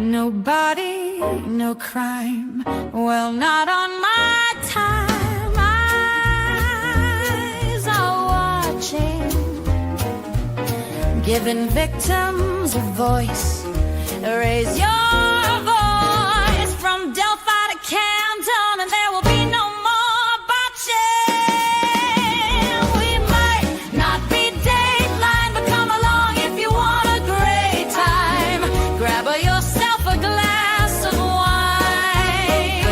Nobody, no crime. Well, not on my time. Eyes are watching, giving victims a voice. Raise your voice from Delphi to Camden, and there will be no more botching. We might not be Dateline, but come along if you want a great time. Grab yourself a glass of wine,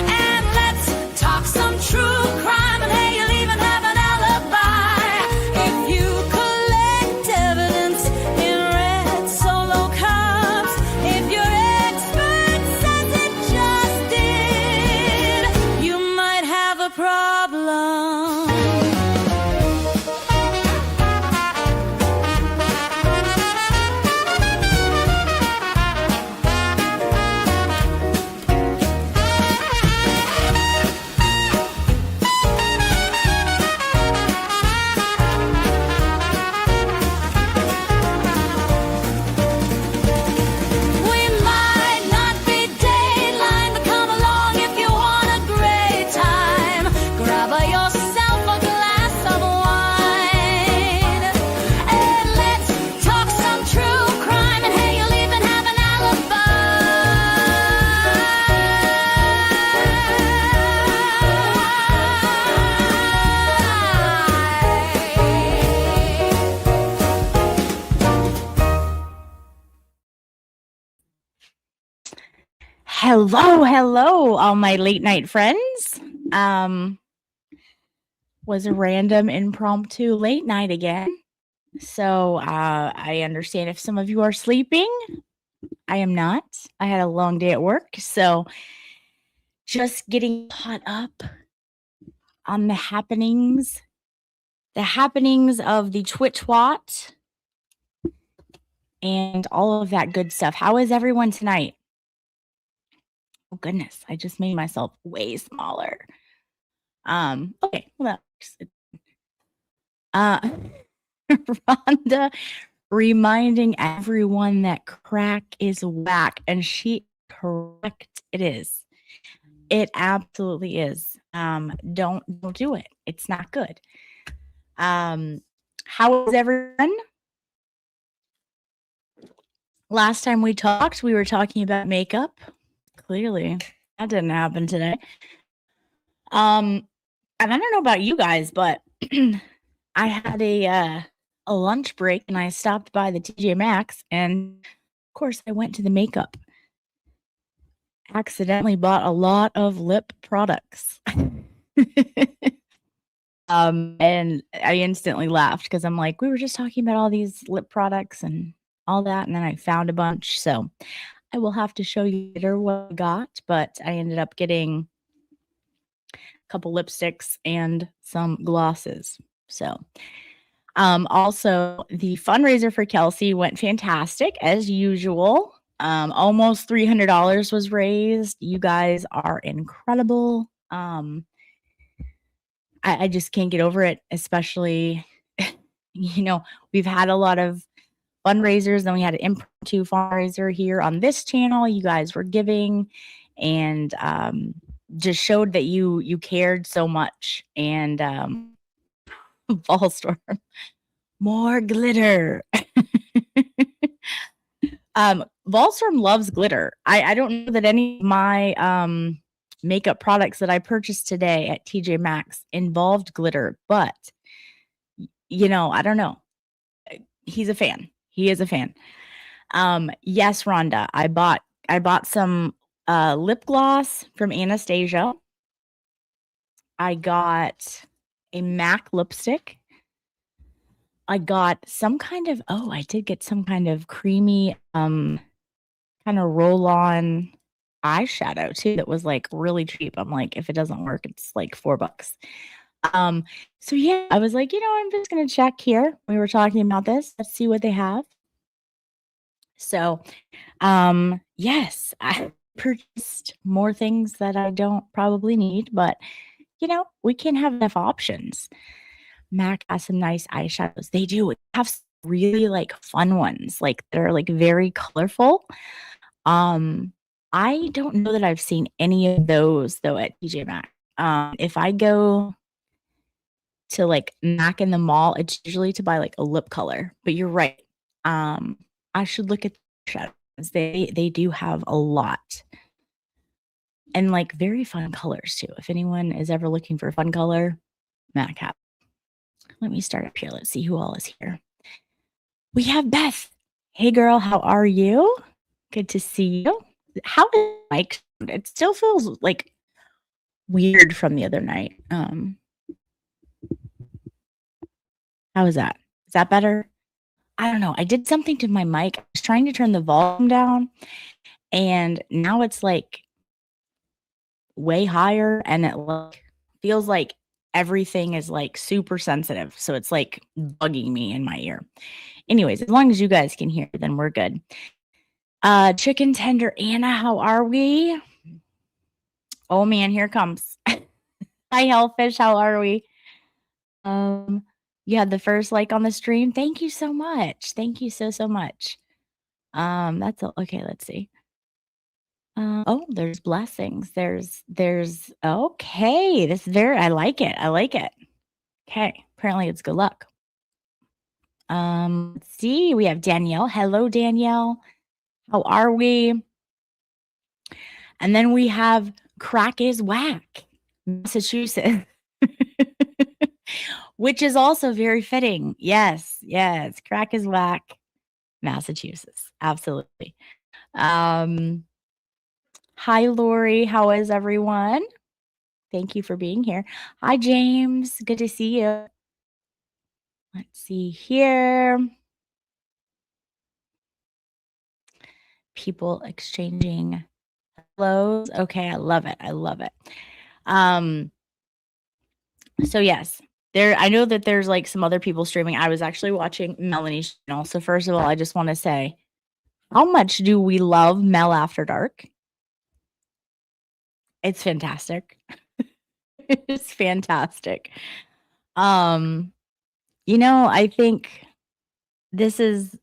and let's talk some true crime. And hey, you'll even have an alibi if you collect evidence in red Solo cups. If your expert says it just did, you might have a problem. We might not be Dateline, but come along if you want a great time. Grab yourself a glass of wine, and let's talk some true crime. And hey, you'll even have an Hello, all my late night friends. Was a random impromptu late night again. So I understand if some of you are sleeping. I am not. I had a long day at work, so just getting caught up on the happenings of the Twitch-Twat and all of that good stuff. How is everyone tonight? Oh goodness, I just made myself way smaller. Okay, well that works. Rhonda reminding everyone that crack is whack, and she correct. It is. It absolutely is. Don't do it. It's not good. How is everyone? Last time we talked, we were talking about makeup. Clearly, that didn't happen today. And I don't know about you guys, but I had a lunch break and I stopped by the TJ Maxx, and of course I went to the makeup. Accidentally bought a lot of lip products. And I instantly laughed because I'm like, we were just talking about all these lip products and all that, and then I found a bunch. So I will have to show you later what I got, but I ended up getting a couple lipsticks and some glosses. So also the fundraiser for Kelsey went fantastic as usual. Almost $300 was raised. You guys are incredible. I just can't get over it, especially, we've had a lot of fundraisers. Then we had an impromptu fundraiser here on this channel. You guys were giving and just showed that you cared so much. And Ballstorm, more glitter. Ballstorm loves glitter. I don't know that any of my makeup products that I purchased today at TJ Maxx involved glitter, but I don't know. He's a fan. He is a fan. Yes, Rhonda, I bought some lip gloss from Anastasia. I got a MAC lipstick. I got I did get some kind of creamy kind of roll-on eyeshadow too that was like really cheap. I'm like, if it doesn't work, it's like $4. So yeah, I was like, I'm just gonna check here. We were talking about this. Let's see what they have. So yes, I purchased more things that I don't probably need, but we can't have enough options. MAC has some nice eyeshadows. They do have really like fun ones, like they're like very colorful. I don't know that I've seen any of those though at TJ Maxx. If I go to like Mac in the mall, it's usually to buy like a lip color. But you're right. I should look at the shadows. They do have a lot and like very fun colors too. If anyone is ever looking for a fun color, Mac has. Let me start up here. Let's see who all is here. We have Beth. Hey girl, how are you? Good to see you. How is Mike? It still feels like weird from the other night. How is that? Is that better? I don't know. I did something to my mic. I was trying to turn the volume down, and now it's like way higher, and it like feels like everything is like super sensitive. So it's like bugging me in my ear. Anyways, as long as you guys can hear, then we're good. Chicken tender Anna, how are we? Oh man, here it comes. Hi Hellfish, how are we? You had the first like on the stream. Thank you so much. Thank you so much. That's okay. Let's see. Oh, there's blessings. There's okay. I like it. I like it. Okay. Apparently it's good luck. Let's see. We have Danielle. Hello, Danielle. How are we? And then we have Crack is Whack, Massachusetts. Which is also very fitting. Yes, Crack is Whack, Massachusetts. Absolutely. Hi, Lori. How is everyone? Thank you for being here. Hi, James. Good to see you. Let's see here. People exchanging hellos. Okay, I love it. I love it. So yes, I know that there's like some other people streaming. I was actually watching Melanie's channel. So first of all, I just want to say, how much do we love Mel After Dark? It's fantastic. It's fantastic. I think this is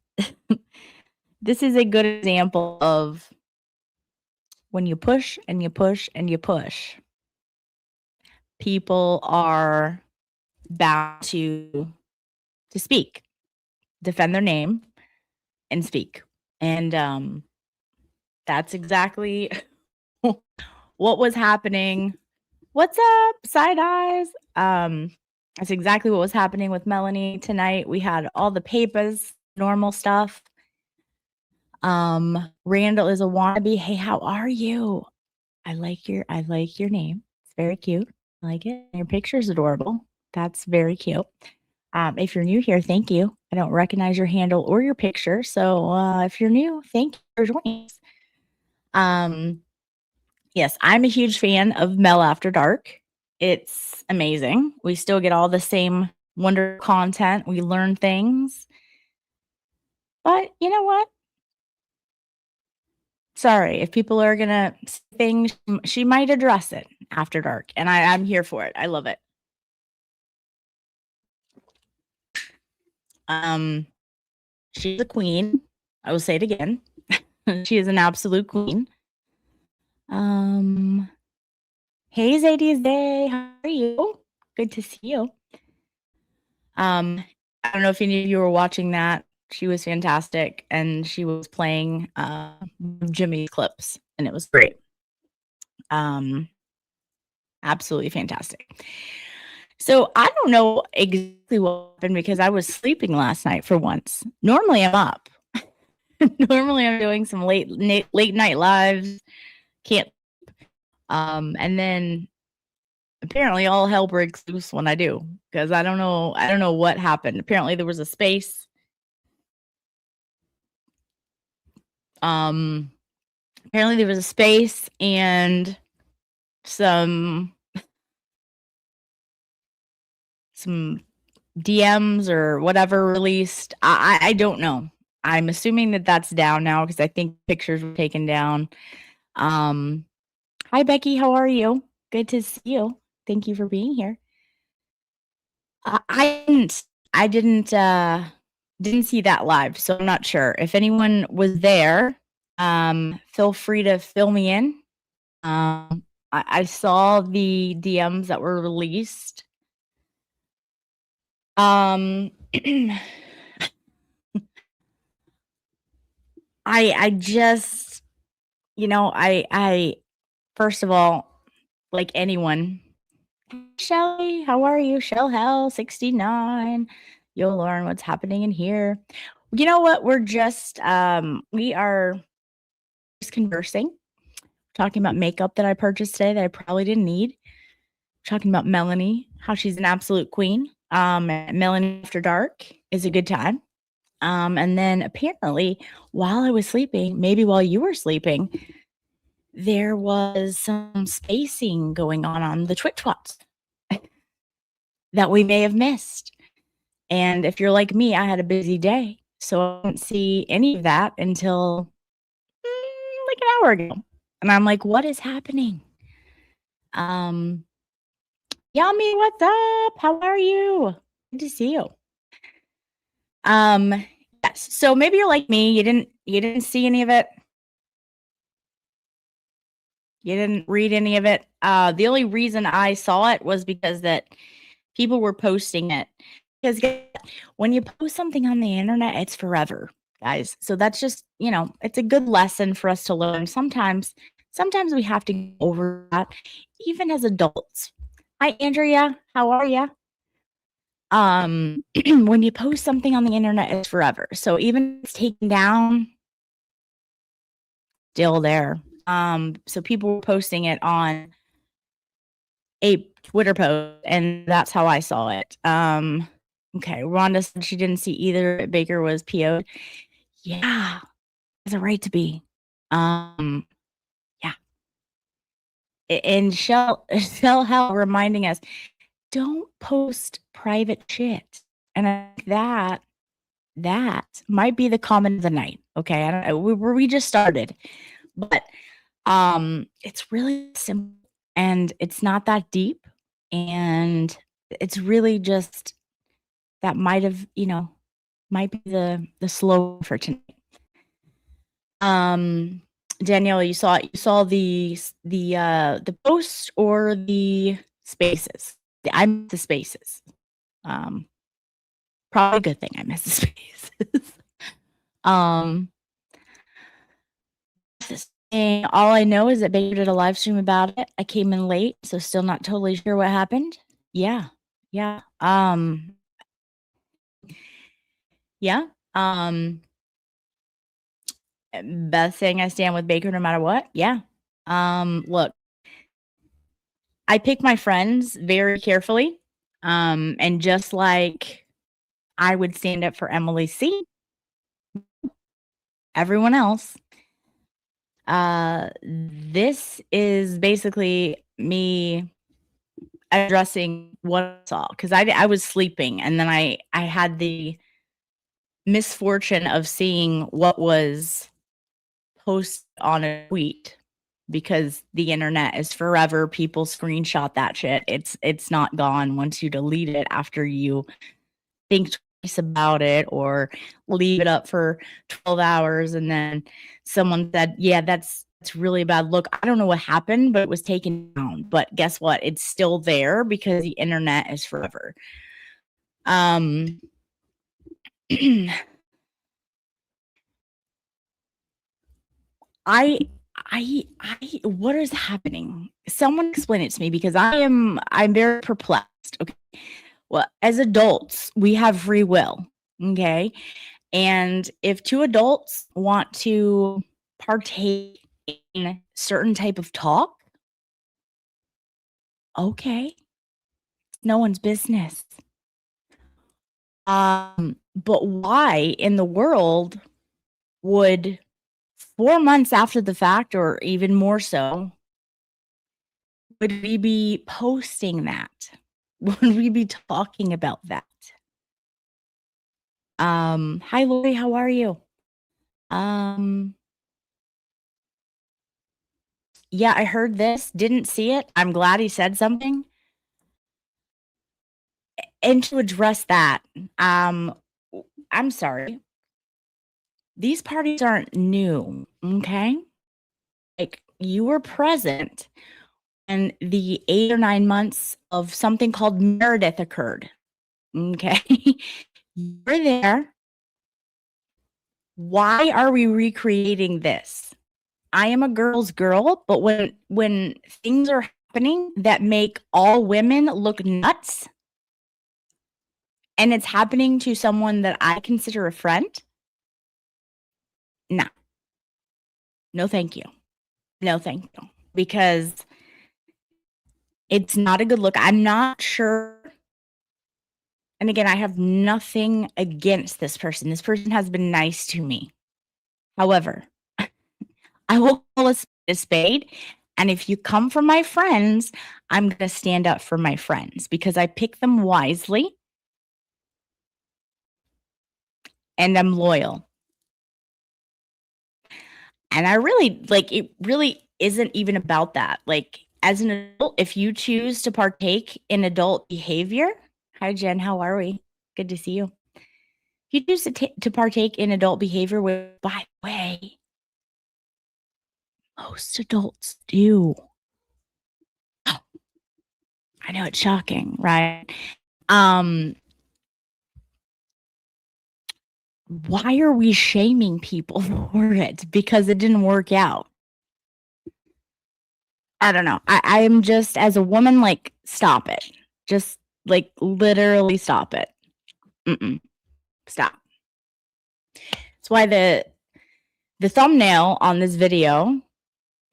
this is a good example of when you push and you push and you push, people are bound to speak, defend their name, and speak. And that's exactly what was happening. What's up, side eyes? That's exactly what was happening with Melanie tonight. We had all the papers, normal stuff. Randall is a wannabe. Hey, how are you? I like your name. It's very cute. I like it. Your picture is adorable. That's very cute. If you're new here, thank you. I don't recognize your handle or your picture. So if you're new, thank you for joining us. Yes, I'm a huge fan of Mel After Dark. It's amazing. We still get all the same wonderful content. We learn things. But you know what? Sorry, if people are going to say things, she might address it after dark. And I'm here for it. I love it. She's a queen. I will say it again. She is an absolute queen. Hey, Zadie's Day. How are you? Good to see you. I don't know if any of you were watching that. She was fantastic, and she was playing Jimmy's clips, and it was great. Absolutely fantastic. So I don't know exactly what happened because I was sleeping last night for once. Normally I'm up. Normally I'm doing some late night lives. Can't. And then apparently all hell breaks loose when I do, because I don't know what happened. Apparently there was a space. Apparently there was a space and some DMs or whatever released. I don't know. I'm assuming that that's down now because I think pictures were taken down. Hi Becky, how are you? Good to see you. Thank you for being here. I didn't see that live, so I'm not sure if anyone was there. Feel free to fill me in. I saw the DMs that were released. I just, I first of all, like anyone, Shelly, how are you? Shell Hell 69. You'll learn what's happening in here. You know what? We are just conversing, talking about makeup that I purchased today that I probably didn't need. Talking about Melanie, how she's an absolute queen. Melanie After Dark is a good time. And then apparently, while I was sleeping, maybe while you were sleeping, there was some spacing going on the Twitch bots that we may have missed. And if you're like me, I had a busy day, so I didn't see any of that until like an hour ago. And I'm like, what is happening? Yummy, what's up? How are you? Good to see you. Yes. So maybe you're like me. You didn't see any of it. You didn't read any of it. The only reason I saw it was because that people were posting it. Because when you post something on the internet, it's forever, guys. So that's just, it's a good lesson for us to learn. Sometimes we have to get over that, even as adults. Hi, Andrea. How are you? When you post something on the internet, it's forever. So even if it's taken down, still there. So people were posting it on a Twitter post, and that's how I saw it. Okay, Rhonda said she didn't see either. Baker was PO'd. Yeah, has a right to be. Yeah. And Shell Hell reminding us, don't post private shit. And I think that might be the comment of the night. Okay, I don't know. We just started, but it's really simple and it's not that deep, and it's really just that might be the slow for tonight. Danielle, you saw the post or the spaces? I missed the spaces. Probably a good thing I missed the spaces. All I know is that Baker did a live stream about it. I came in late, so still not totally sure what happened. Yeah. Yeah. Yeah. Beth saying I stand with Baker no matter what. Yeah. Look, I pick my friends very carefully. And just like I would stand up for Emily C, everyone else, this is basically me addressing what I saw, because I was sleeping, and then I had the misfortune of seeing what was posted on a tweet, because the internet is forever. People screenshot that shit. It's not gone once you delete it after you think twice about it or leave it up for 12 hours, and then someone said, yeah, that's really a bad look. I don't know what happened, but it was taken down. But guess what? It's still there because the internet is forever. I what is happening? Someone explain it to me, because I'm very perplexed. Okay. Well, as adults, we have free will. Okay. And if two adults want to partake in certain type of talk, okay, no one's business. But why in the world would 4 months after the fact, or even more so, would we be posting that? Would we be talking about that? Hi Lori, how are you? Yeah, I heard this, didn't see it. I'm glad he said something. And to address that, I'm sorry. These parties aren't new, okay? Like, you were present and the 8 or 9 months of something called Meredith occurred, okay? You were there. Why are we recreating this? I am a girl's girl, but when things are happening that make all women look nuts, and it's happening to someone that I consider a friend, no. No, thank you. No, thank you. Because it's not a good look. I'm not sure. And again, I have nothing against this person. This person has been nice to me. However, I will call a spade. And if you come from my friends, I'm going to stand up for my friends because I pick them wisely and I'm loyal. And I really like it, really isn't even about that. Like, as an adult, if you choose to partake in adult behavior, hi, Jen, how are we? Good to see you. If you choose to partake in adult behavior, which, by the way, most adults do. Oh, I know it's shocking, right? Why are we shaming people for it? Because it didn't work out. I don't know. I am just, as a woman, like, stop it. Just, like, literally stop it. Stop. That's why the thumbnail on this video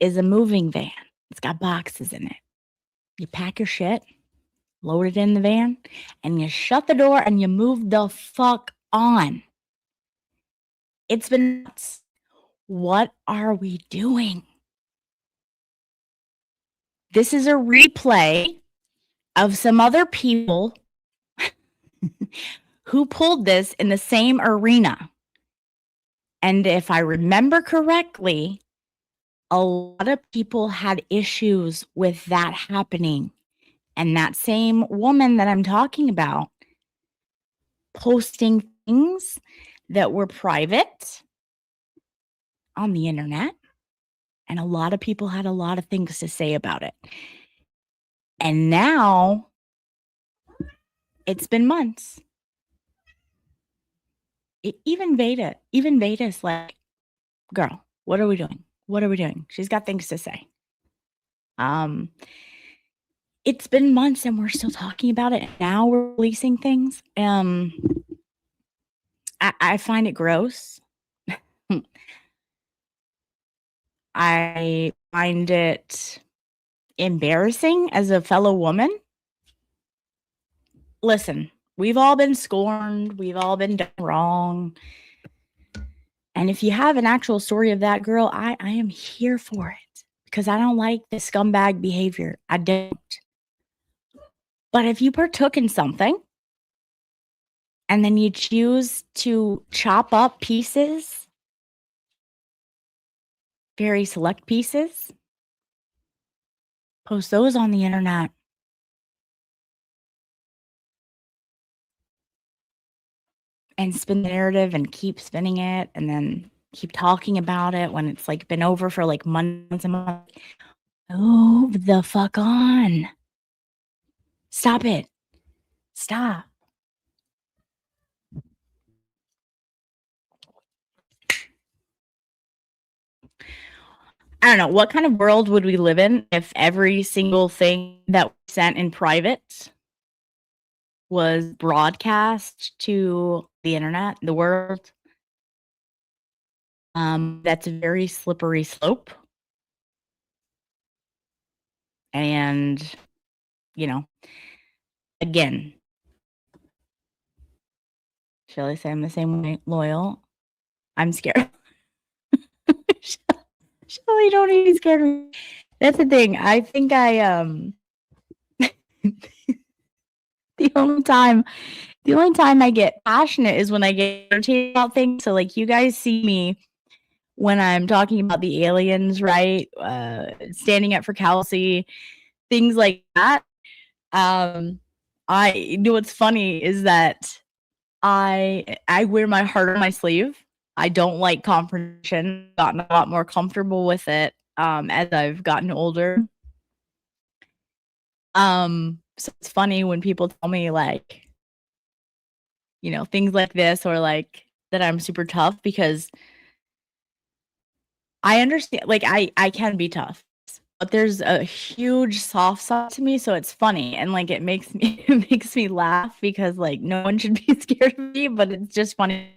is a moving van. It's got boxes in it. You pack your shit, load it in the van, and you shut the door and you move the fuck on. It's been nuts. What are we doing? This is a replay of some other people who pulled this in the same arena. And if I remember correctly, a lot of people had issues with that happening. And that same woman that I'm talking about posting things that were private on the internet. And a lot of people had a lot of things to say about it. And now it's been months. Even Veda's like, girl, what are we doing? What are we doing? She's got things to say. It's been months and we're still talking about it. Now we're releasing things. I find it gross. I find it embarrassing as a fellow woman. Listen, we've all been scorned. We've all been done wrong. And if you have an actual story of that girl, I am here for it because I don't like the scumbag behavior. I don't. But if you partook in something and then you choose to chop up pieces, very select pieces, post those on the internet. And spin the narrative and keep spinning it and then keep talking about it when it's like been over for like months and months. Move the fuck on. Stop it. Stop. I don't know. What kind of world would we live in if every single thing that we sent in private was broadcast to the internet, the world? That's a very slippery slope. And, you know, again, shall I say I'm the same way loyal? I'm scared. Shelly, don't even scare me. That's the thing. I think the only time I get passionate is when I get irritated about things. So like you guys see me when I'm talking about the aliens, right? Standing up for Kelsey, things like that. I know what's funny is that I wear my heart on my sleeve. I don't like confrontation. Gotten a lot more comfortable with it as I've gotten older. So it's funny when people tell me like, things like this or like that I'm super tough because I understand like I can be tough. But there's a huge soft side to me, so it's funny and like it makes me it makes me laugh because like no one should be scared of me, but it's just funny.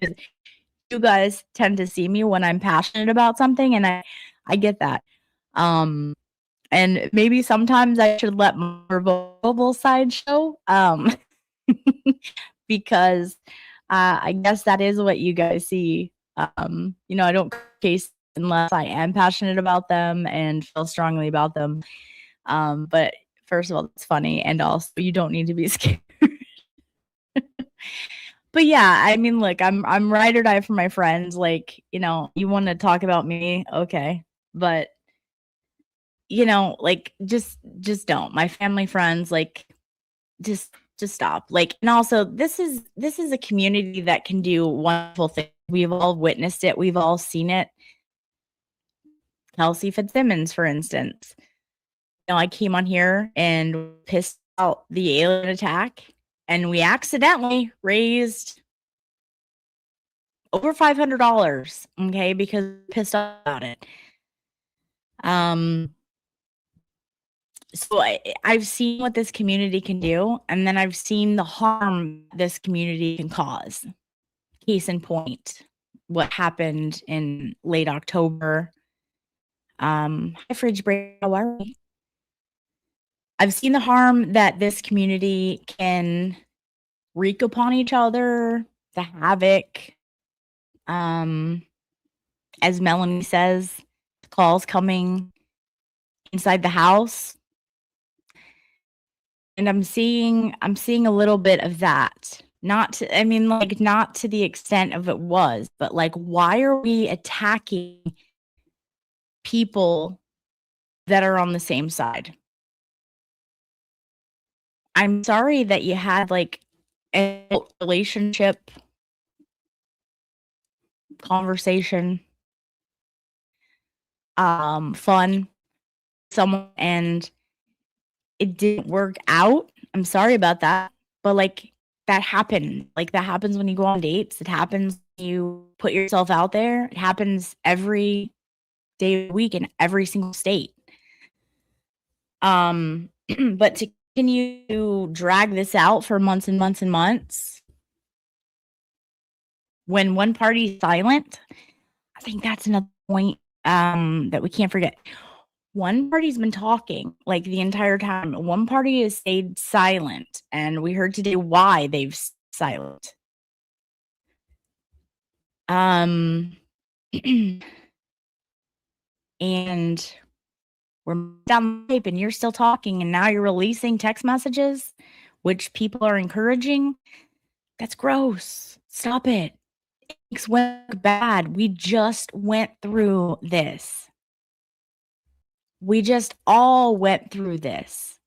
You guys tend to see me when I'm passionate about something and I get that. And maybe sometimes I should let my vulnerable side show because I guess that is what you guys see. I don't case unless I am passionate about them and feel strongly about them. But first of all, it's funny, and also you don't need to be scared. But yeah, I mean, look, I'm ride or die for my friends. Like, you want to talk about me, okay, but like just don't. My family, friends, like just stop. Like, and also this is a community that can do wonderful things. We've all witnessed it. We've all seen it. Kelsey Fitzsimmons, for instance. I came on here and pissed out the alien attack, and we accidentally raised over $500, okay, because we pissed off about it. So I've seen what this community can do, and then I've seen the harm this community can cause. Case in point, what happened in late October. Hi, Fridge Break, how are we? I've seen the harm that this community can wreak upon each other, the havoc. As Melanie says, calls coming inside the house. And I'm seeing a little bit of that. Not to the extent of it was, but like, why are we attacking people that are on the same side? I'm sorry that you had like a relationship conversation, fun, someone, and it didn't work out. I'm sorry about that, but like that happened. Like that happens when you go on dates. It happens when you put yourself out there. It happens every day of the week in every single state. But to continue to drag this out for months and months and months when one party's silent, I think that's another point that we can't forget. One party's been talking like the entire time. One party has stayed silent, and we heard today why they've silent. And we're down the pipe, and you're still talking, and now you're releasing text messages, which people are encouraging. That's gross. Stop it. It makes work bad. We just went through this. We just all went through this.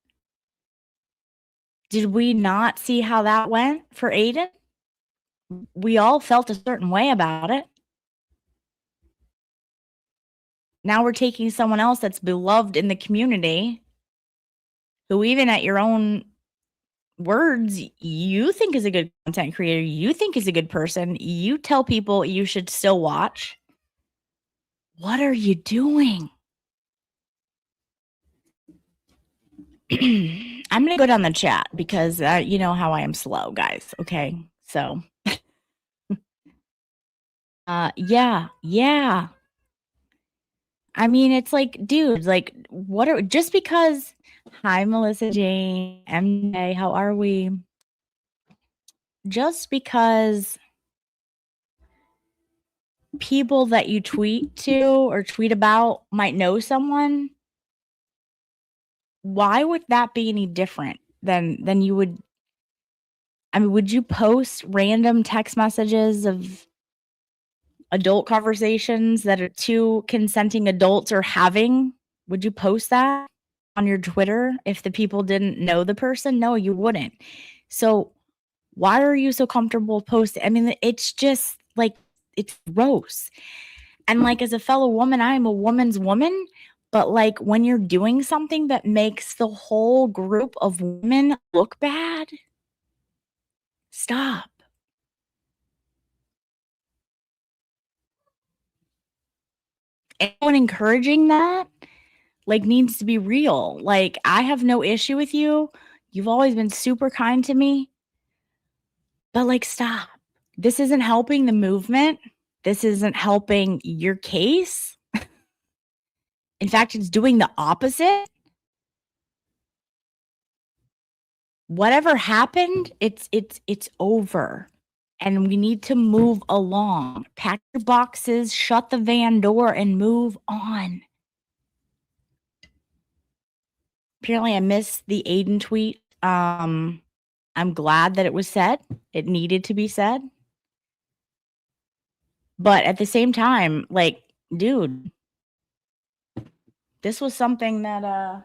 Did we not see how that went for Aiden? We all felt a certain way about it. Now we're taking someone else that's beloved in the community, who even at your own words, you think is a good content creator, you think is a good person, you tell people you should still watch. What are you doing? I'm going to go down the chat because you know how I am slow, guys. Okay. So, yeah. I mean, it's like, dude, like, just because, hi, Melissa Jane, MJ, how are we? Just because people that you tweet to or tweet about might know someone, why would that be any different than you would? I mean, would you post random text messages of adult conversations that are two consenting adults are having? Would you post that on your Twitter if the people didn't know the person? No, you wouldn't. So why are you so comfortable posting? I mean, it's just like, it's gross. And like, as a fellow woman, I am a woman's woman. But like, when you're doing something that makes the whole group of women look bad, stop. Anyone encouraging that like needs to be real. Like, I have no issue with you. You've always been super kind to me. But like, stop. This isn't helping the movement. This isn't helping your case. In fact, it's doing the opposite. Whatever happened, it's over. And we need to move along. Pack your boxes, shut the van door, and move on. Apparently, I missed the Aiden tweet. I'm glad that it was said. It needed to be said. But at the same time, like, dude, this was something that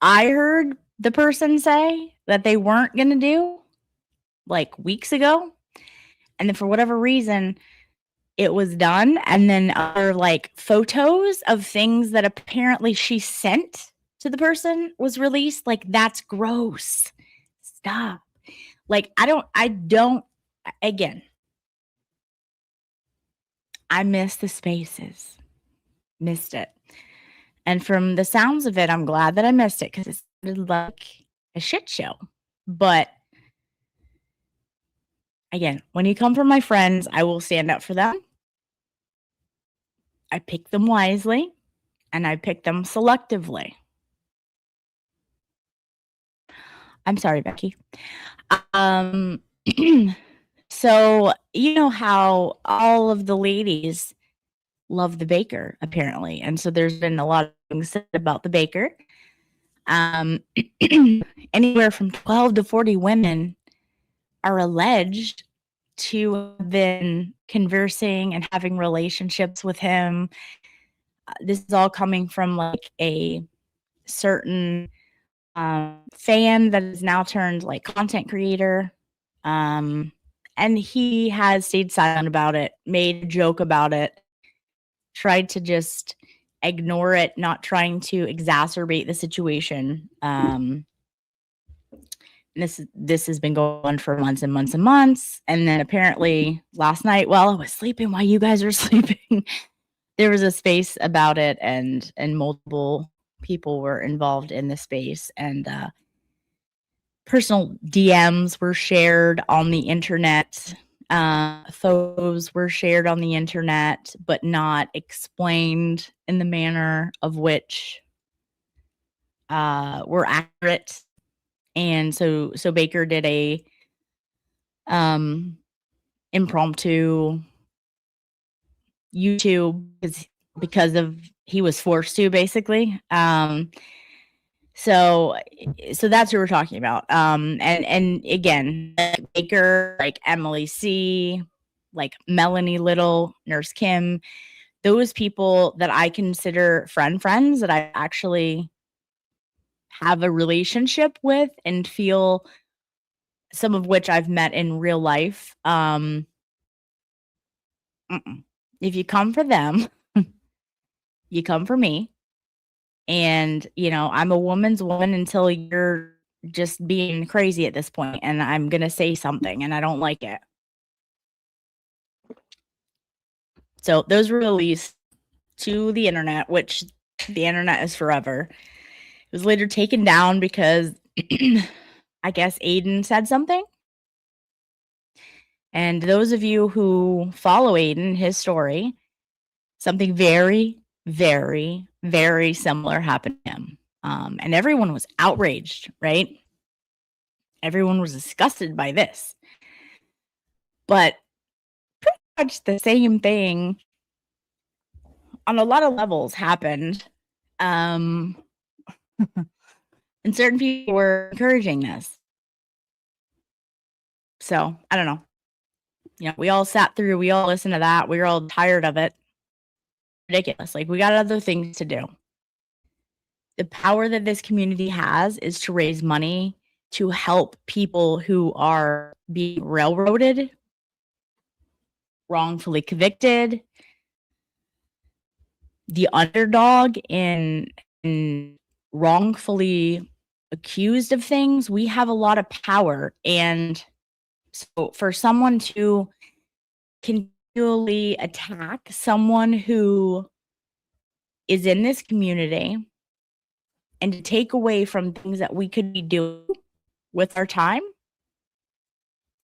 I heard the person say that they weren't going to do like weeks ago. And then for whatever reason, it was done. And then other like photos of things that apparently she sent to the person was released. Like, that's gross. Stop. Like, again, I miss the spaces. Missed it. And from the sounds of it, I'm glad that I missed it because it sounded like a shit show. But again, when you come from my friends, I will stand up for them. I pick them wisely and I pick them selectively. I'm sorry, Becky. So, you know how all of the ladies love the baker, apparently. And so there's been a lot of things said about the baker. Anywhere from 12 to 40 women are alleged to have been conversing and having relationships with him. This is all coming from like a certain fan that is now turned like content creator. And he has stayed silent about it, made a joke about it, tried to just ignore it, not trying to exacerbate the situation. This has been going on for months and months and months. And then apparently last night, while I was sleeping, while you guys were sleeping, there was a space about it, and multiple people were involved in the space, and personal DMs were shared on the internet. Photos were shared on the internet, but not explained in the manner of which were accurate. And so Baker did a impromptu YouTube because of he was forced to, basically. So that's who we're talking about. And again, Baker, like Emily C, like Melanie Little, Nurse Kim, those people that I consider friends that I actually have a relationship with and feel, some of which I've met in real life. If you come for them, you come for me. And, you know, I'm a woman's woman until you're just being crazy at this point, and I'm going to say something and I don't like it. So those were released to the internet, which the internet is forever. It was later taken down because I guess Aiden said something. And those of you who follow Aiden, his story, something very, very, very similar happened to him. And everyone was outraged, right? Everyone was disgusted by this. But pretty much the same thing on a lot of levels happened. And certain people were encouraging this. So I don't know. You know, we all sat through, we all listened to that. We were all tired of it. Ridiculous. Like, we got other things to do. The power that this community has is to raise money to help people who are being railroaded wrongfully convicted, the underdog in wrongfully accused of things. We have a lot of power. And so for someone to continually attack someone who is in this community and to take away from things that we could be doing with our time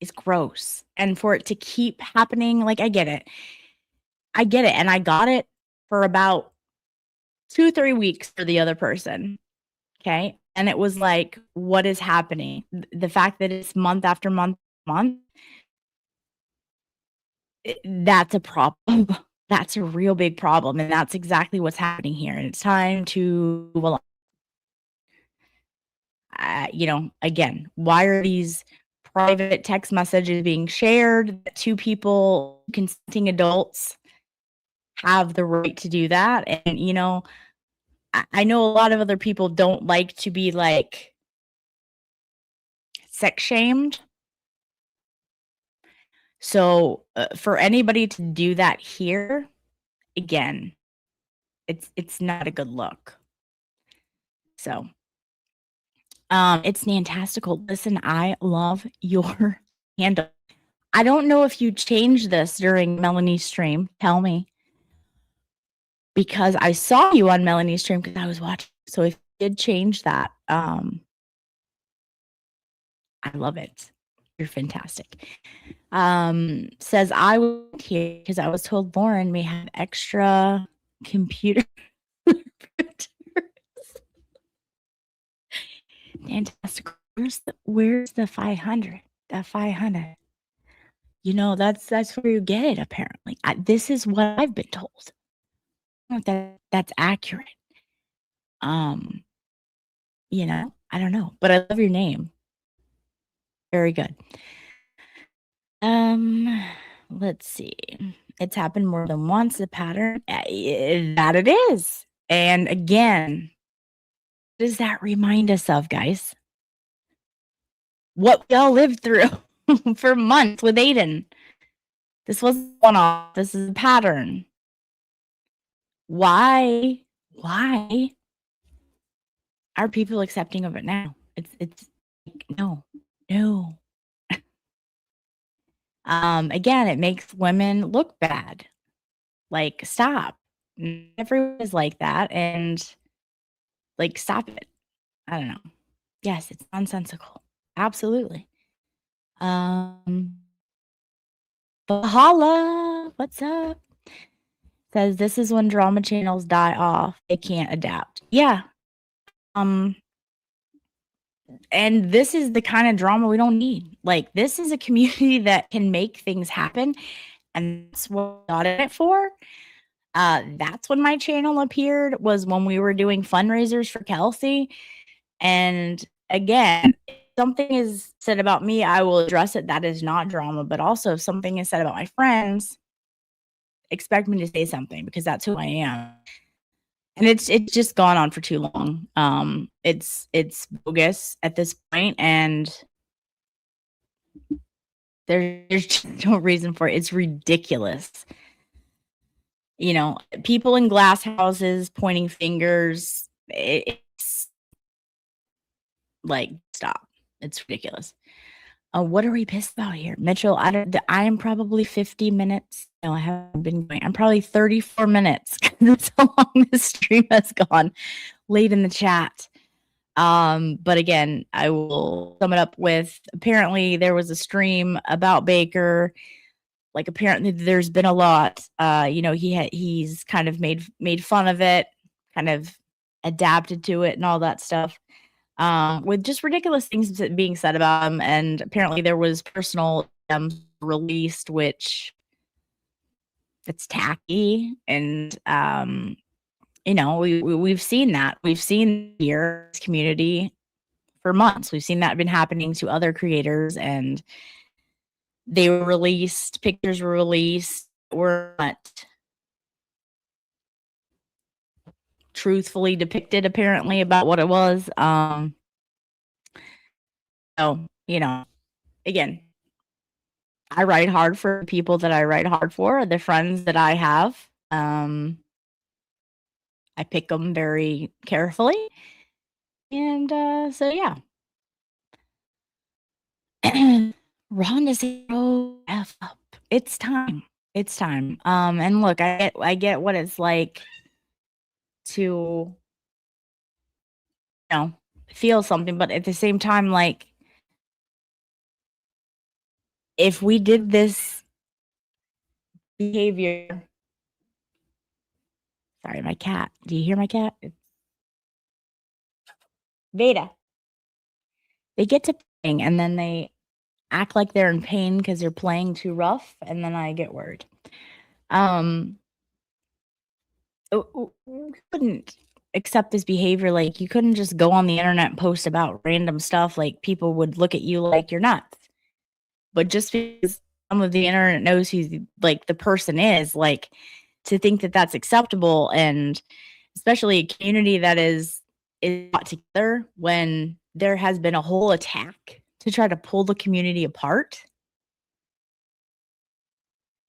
is gross. And for it to keep happening, like, I get it. And I got it for about 2-3 weeks for the other person. Okay. And it was like, what is happening? The fact that it's month after month, that's a problem. That's a real big problem. And that's exactly what's happening here. And it's time to move along. Again, why are these private text messages being shared? Two people, consenting adults, have the right to do that. And, I know a lot of other people don't like to be like sex shamed. So for anybody to do that here, again, it's not a good look. So it's fantastical. Listen, I love your handle. I don't know if you changed this during Melanie's stream. Tell me. Because I saw you on Melanie's stream because I was watching. So if you did change that, I love it. You're fantastic. Says I was here because I was told Lauren may have extra computer. Fantastic. Where's the 500? The 500. That's where you get it. Apparently, this is what I've been told. I don't know if that's accurate. I don't know, but I love your name. Very good. Let's see. It's happened more than once, the pattern. That it is. And again, what does that remind us of, guys? What we all lived through for months with Aiden. This wasn't one-off. This is a pattern. Why are people accepting of it now? It's no. Again, it makes women look bad. Like, stop. Everyone is like that, and like, stop it. I don't know. Yes, it's nonsensical. Absolutely. Bahala, what's up? Says this is when drama channels die off. They can't adapt. Yeah. And this is the kind of drama we don't need. Like, this is a community that can make things happen, and that's what I got in it for. That's when my channel appeared, was when we were doing fundraisers for Kelsey. And again, if something is said about me, I will address it. That is not drama. But also, if something is said about my friends, expect me to say something, because that's who I am. And it's just gone on for too long. It's bogus at this point, and there's just no reason for it. It's ridiculous. People in glass houses pointing fingers. It's like, stop. It's ridiculous. What are we pissed about here, Mitchell? I am probably 50 minutes. No, I haven't been going. I'm probably 34 minutes. That's how long this stream has gone. Late in the chat. But again, I will sum it up with, apparently there was a stream about Baker. Like, apparently there's been a lot. He's kind of made fun of it, kind of adapted to it and all that stuff. With just ridiculous things being said about him. And apparently there was personal released, which it's tacky. And, we've seen that. We've seen here this community for months. We've seen that been happening to other creators, and they were released, pictures were released, were not truthfully depicted, apparently, about what it was. So, again, I write hard for the people that I write hard for, the friends that I have. I pick them very carefully. And so, yeah. Ron is grow F up. It's time. It's time. And look, I get what it's like to, feel something, but at the same time, like, if we did this behavior, sorry, my cat. Do you hear my cat? Veda. They get to playing and then they act like they're in pain because they're playing too rough, and then I get worried. You couldn't accept this behavior. Like, you couldn't just go on the internet and post about random stuff. Like, people would look at you like you're nuts. But just because some of the internet knows who like the person is, like, to think that that's acceptable, and especially a community that is not together when there has been a whole attack to try to pull the community apart.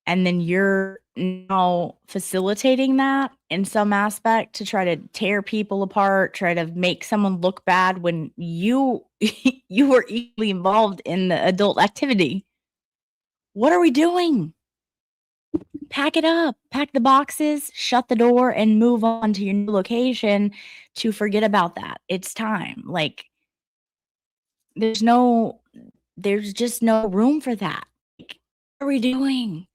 And then you're now facilitating that in some aspect to try to tear people apart, try to make someone look bad when you you were equally involved in the adult activity. What are we doing? Pack it up, pack the boxes, shut the door, and move on to your new location to forget about that. It's time. Like, there's just no room for that. Like, what are we doing?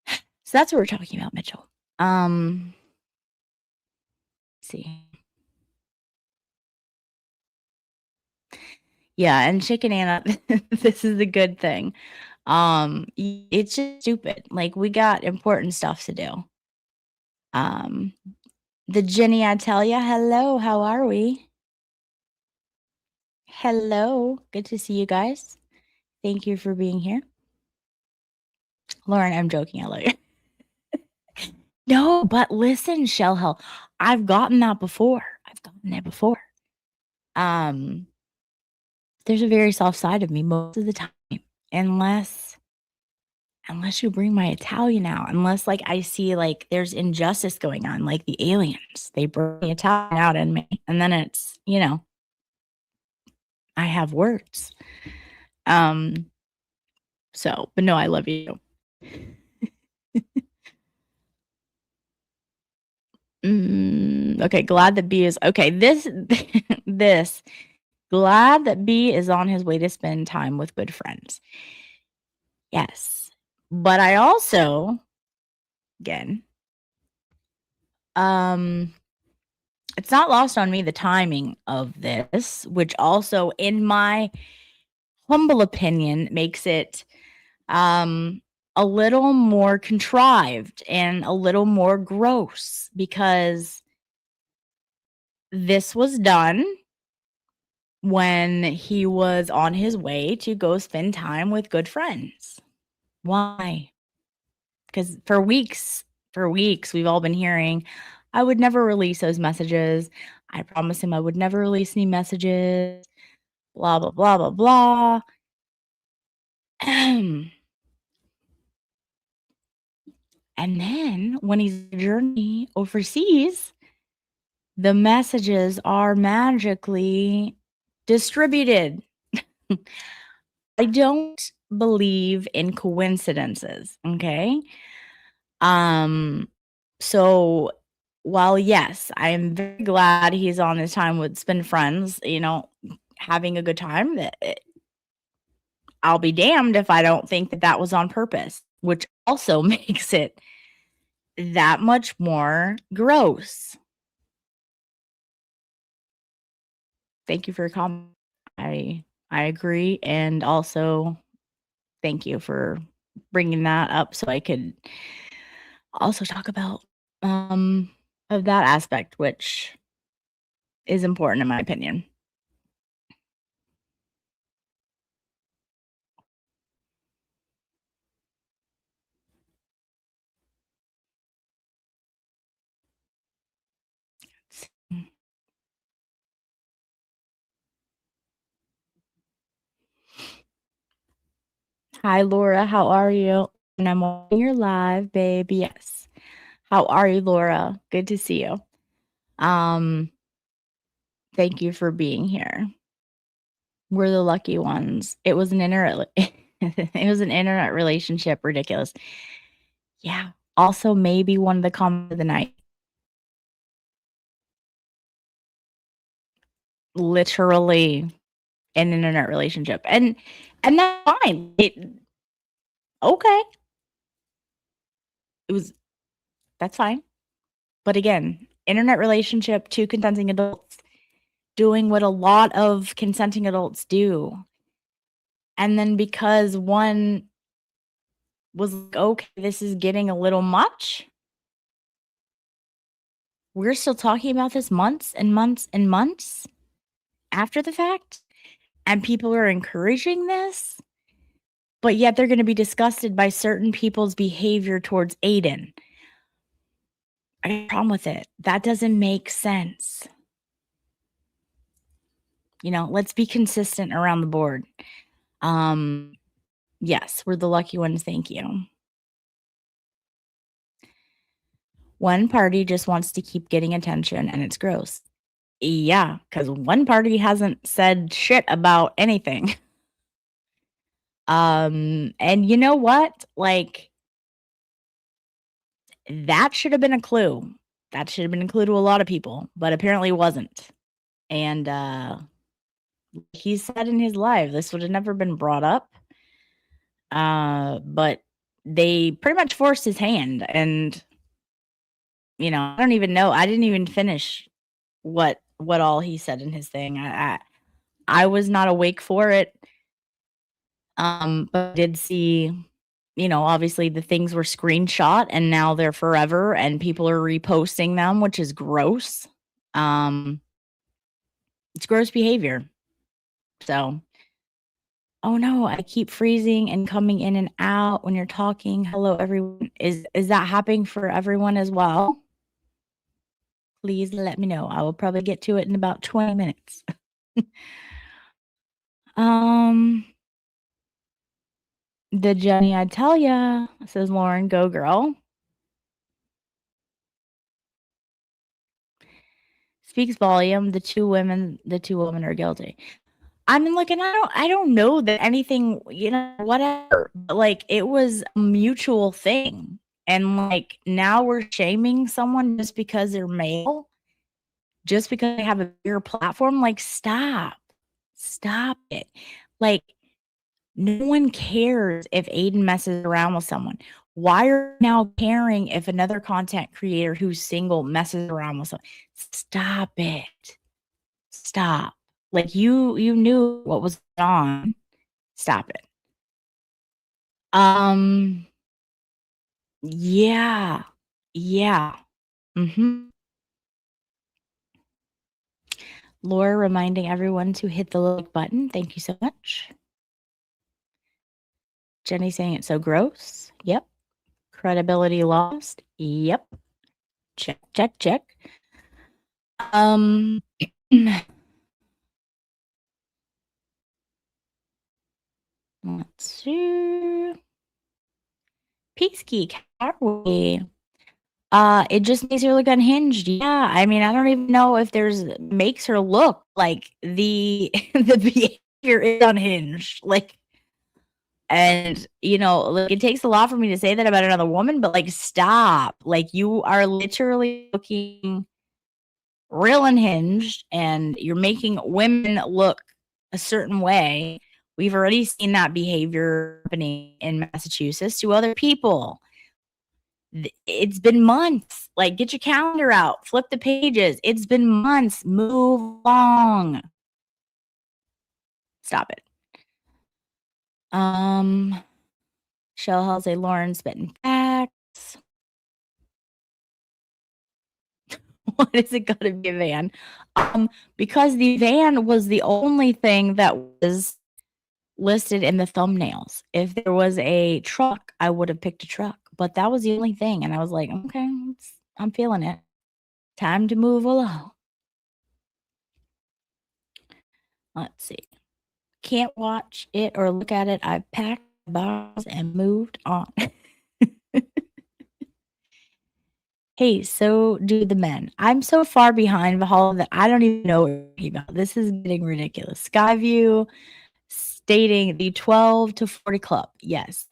So that's what we're talking about, Mitchell. Let's see. Yeah, and Chicken Anna, this is a good thing. It's just stupid. Like, we got important stuff to do. The Jenny, I tell ya, hello, how are we? Hello, good to see you guys. Thank you for being here. Lauren, I'm joking, I love you. No, but listen, Shell Hell, I've gotten that before. There's a very soft side of me most of the time, unless you bring my Italian out, unless, like, I see, like, there's injustice going on, like the aliens, they bring the Italian out in me, and then it's, I have words. So, but no, I love you. Okay, glad that B is okay. This glad that B is on his way to spend time with good friends. Yes, but I also, again, it's not lost on me the timing of this, which also, in my humble opinion, makes it a little more contrived and a little more gross, because this was done when he was on his way to go spend time with good friends. Why? Because for weeks, we've all been hearing, I would never release those messages. I promised him I would never release any messages, blah, blah, blah, blah, blah. And then when he's journey overseas, the messages are magically distributed. I don't believe in coincidences, okay? So while, yes, I am very glad he's on his time with spend friends, having a good time, I'll be damned if I don't think that that was on purpose, which also makes it that much more gross. Thank you for your comment. I agree, and also thank you for bringing that up so I could also talk about of that aspect, which is important in my opinion. Hi, Laura. How are you? And I'm watching your live, babe. Yes. How are you, Laura? Good to see you. Thank you for being here. We're the lucky ones. It was an internet it was an internet relationship. Ridiculous. Yeah. Also, maybe one of the comments of the night. Literally an internet relationship. And that's fine. Okay. That's fine. But again, internet relationship, 2 consenting adults doing what a lot of consenting adults do. And then because one was like, "Okay, this is getting a little much," we're still talking about this months and months and months after the fact, and people are encouraging this, but yet they're gonna be disgusted by certain people's behavior towards Aiden. I have a problem with it. That doesn't make sense. Let's be consistent around the board. Yes, we're the lucky ones, thank you. One party just wants to keep getting attention, and it's gross. Yeah, because one party hasn't said shit about anything. And you know what? Like, that should have been a clue. That should have been a clue to a lot of people, but apparently wasn't. And, he said in his live, this would have never been brought up. But they pretty much forced his hand, and, I don't even know. I didn't even finish what all he said in his thing. I was not awake for it. But I did see, obviously the things were screenshot and now they're forever and people are reposting them, which is gross. It's gross behavior. So, oh no, I keep freezing and coming in and out when you're talking. Hello, everyone. Is that happening for everyone as well? Please let me know. I will probably get to it in about 20 minutes. The Jenny, I tell ya, says Lauren, go girl. Speaks volume. The two women are guilty. I mean, like, and I don't know that anything, whatever. But like, it was a mutual thing, and like now we're shaming someone just because they're male, just because they have a bigger platform. Like, stop it. Like, no one cares if Aiden messes around with someone. Why are you now caring if another content creator who's single messes around with someone? Stop it. Stop. Like, you knew what was going on. Stop it. Yeah. Yeah. Laura reminding everyone to hit the like button. Thank you so much. Jenny saying it's so gross. Yep. Credibility lost. Yep. Check, check, check. Let's see. Peaksky, how are we? It just makes her look unhinged. Yeah, I mean, I don't even know if makes her look like the the behavior is unhinged. Like, and like, it takes a lot for me to say that about another woman, but like, stop. Like, you are literally looking real unhinged, and you're making women look a certain way. We've already seen that behavior happening in Massachusetts to other people. It's been months. Like, get your calendar out, flip the pages. It's been months. Move along. Stop it. Shell Halsey Lauren spitting facts. What is it gotta be a van? Because the van was the only thing that was listed in the thumbnails. If there was a truck, I would have picked a truck, but that was the only thing, and I was like, okay, I'm feeling it. Time to move along. Let's see. Can't watch it or look at it. I packed bottles and moved on. Hey, so do the men. I'm so far behind Valhalla that I don't even know what you're talking about. This is getting ridiculous. Skyview stating the 12 to 40 club. Yes,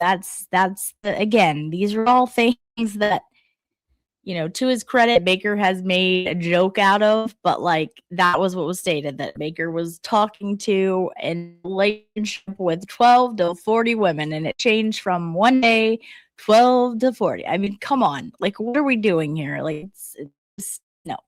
again, these are all things that, to his credit, Baker has made a joke out of, but like that was what was stated, that Baker was talking to in a relationship with 12 to 40 women, and it changed from one day 12 to 40. I mean, come on. Like, what are we doing here? Like, it's no.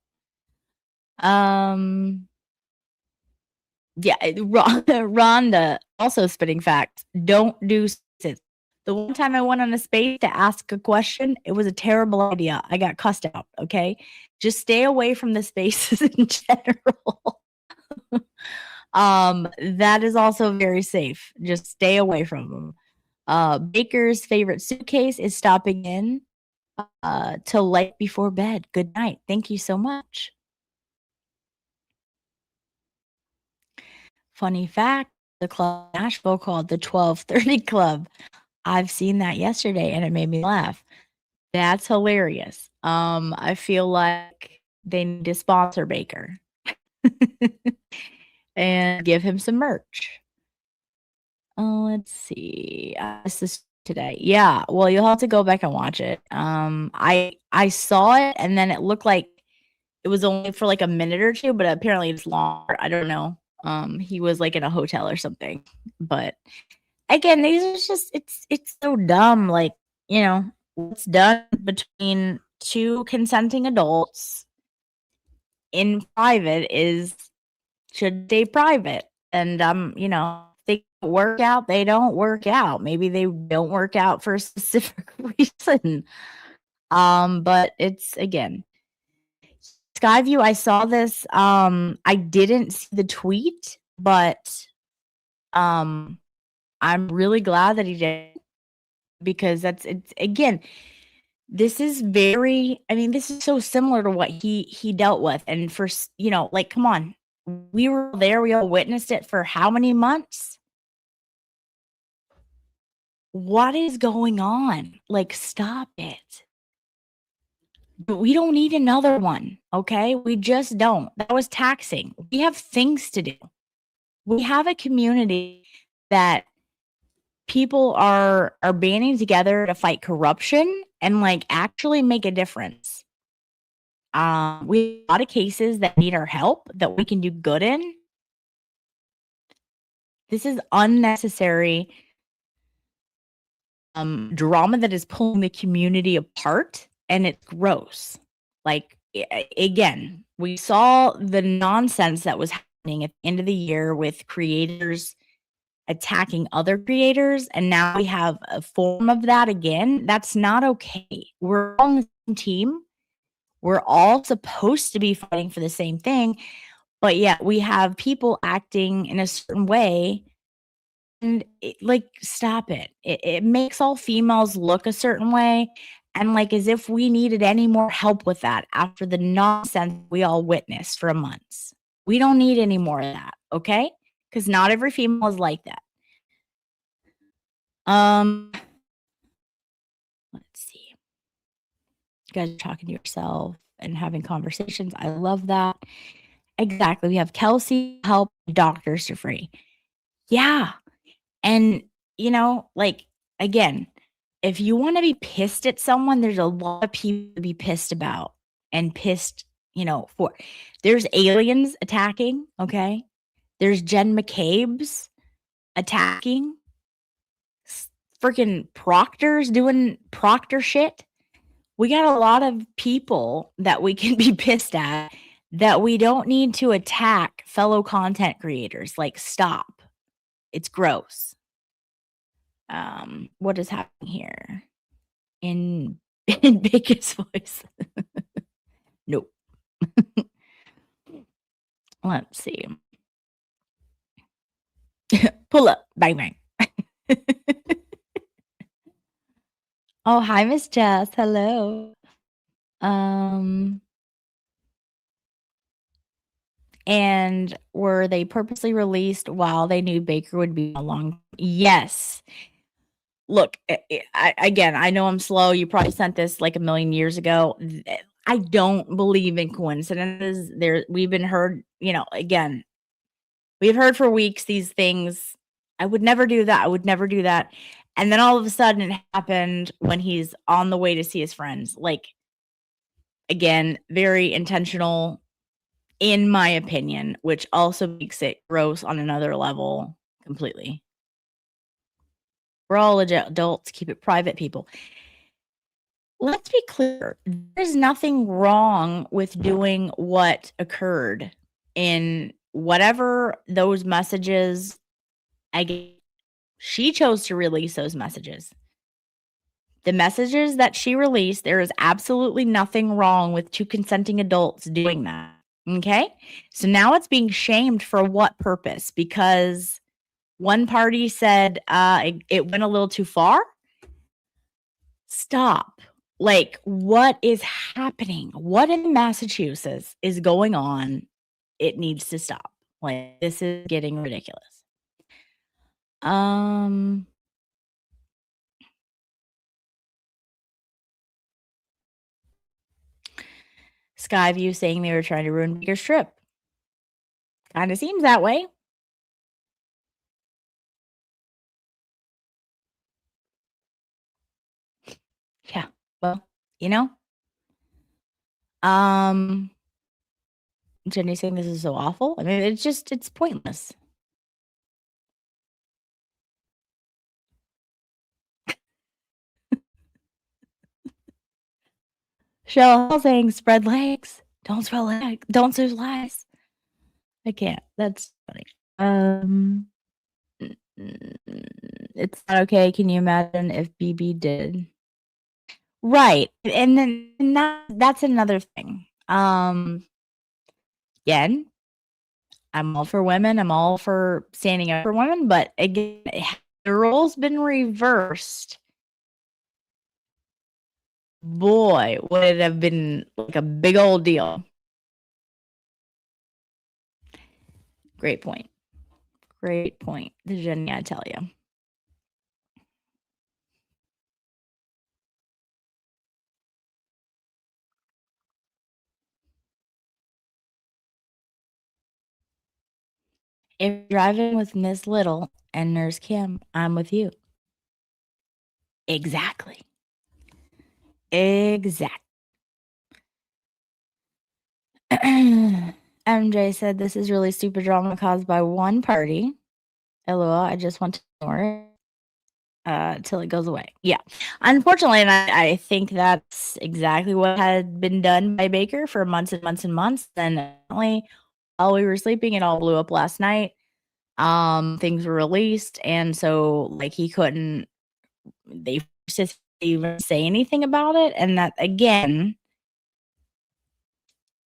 Yeah, Rhonda also spitting facts. Don't do spaces. The one time I went on a space to ask a question, it was a terrible idea. I got cussed out. Okay, just stay away from the spaces in general. That is also very safe. Just stay away from them. Baker's favorite suitcase is stopping in till light before bed. Good night. Thank you so much. Funny fact, the club in Nashville called the 1230 Club. I've seen that yesterday and it made me laugh. That's hilarious. I feel like they need to sponsor Baker and give him some merch. Let's see. This is today. Yeah, well, you'll have to go back and watch it. I saw it and then it looked like it was only for like a minute or two, but apparently it's longer. I don't know. He was like in a hotel or something. But again, these are just it's so dumb. Like, what's done between two consenting adults in private should stay private. And they work out, they don't work out. Maybe they don't work out for a specific reason. But it's, again, Skyview, I saw this. I didn't see the tweet, but I'm really glad that he did, because it's again, this is this is so similar to what he dealt with. And for, like, come on, we were there, we all witnessed it for how many months? What is going on? Like, stop it. But we don't need another one, okay? We just don't. That was taxing. We have things to do. We have a community that people are banding together to fight corruption and like actually make a difference. We have a lot of cases that need our help that we can do good in. This is unnecessary drama that is pulling the community apart, and it's gross. Like, again, we saw the nonsense that was happening at the end of the year with creators attacking other creators, and now we have a form of that again. That's not okay. We're on the same team. We're all supposed to be fighting for the same thing, but yet we have people acting in a certain way. And stop it. It makes all females look a certain way, and like as if we needed any more help with that after the nonsense we all witnessed for months. We don't need any more of that, okay? Because not every female is like that. Let's see. You guys are talking to yourself and having conversations. I love that. Exactly. We have Kelsey help, doctors are free. Yeah. And, like, again, if you want to be pissed at someone, there's a lot of people to be pissed about and pissed, for. There's aliens attacking, okay? There's Jen McCabe's attacking. Freaking proctors doing proctor shit. We got a lot of people that we can be pissed at that we don't need to attack fellow content creators. Like, stop. It's gross. What is happening here? In Baker's voice. Nope. Let's see. Pull up. Bang, bang. Oh, hi, Miss Jess. Hello. And were they purposely released while they knew Baker would be along? Yes. look, again, I know I'm slow. You probably sent this like a million years ago. I don't believe in coincidences. We've been heard, again, we've heard for weeks these things. I would never do that. I would never do that. And then all of a sudden it happened when he's on the way to see his friends. Like, again, very intentional, in my opinion, which also makes it gross on another level completely. We're all adults. Keep it private, people. Let's be clear. There's nothing wrong with doing what occurred in whatever those messages. Again, she chose to release those messages. The messages that she released, there is absolutely nothing wrong with two consenting adults doing that. Okay? So now it's being shamed for what purpose? Because one party said it went a little too far. Stop. Like, what is happening? What in Massachusetts is going on? It needs to stop. Like, this is getting ridiculous. Skyview saying they were trying to ruin Baker's trip. Kind of seems that way. Yeah. Well, Jenny saying this is so awful. I mean, it's pointless. Shell saying spread legs. Don't spread legs. Don't say lies. I can't. That's funny. It's not okay. Can you imagine if BB did? Right. And then that's another thing. Again, I'm all for women. I'm all for standing up for women. But again, the role's been reversed. Boy, would it have been like a big old deal. Great point. Great point. The Jenny, I tell you. If you're driving with Miss Little and Nurse Kim, I'm with you. Exactly. MJ said this is really stupid drama caused by one party. LOL, I just want to ignore it till it goes away. Yeah. Unfortunately, and I think that's exactly what had been done by Baker for months and months and months. Then apparently while we were sleeping, it all blew up last night. Things were released, and so like he couldn't even say anything about it. And that again,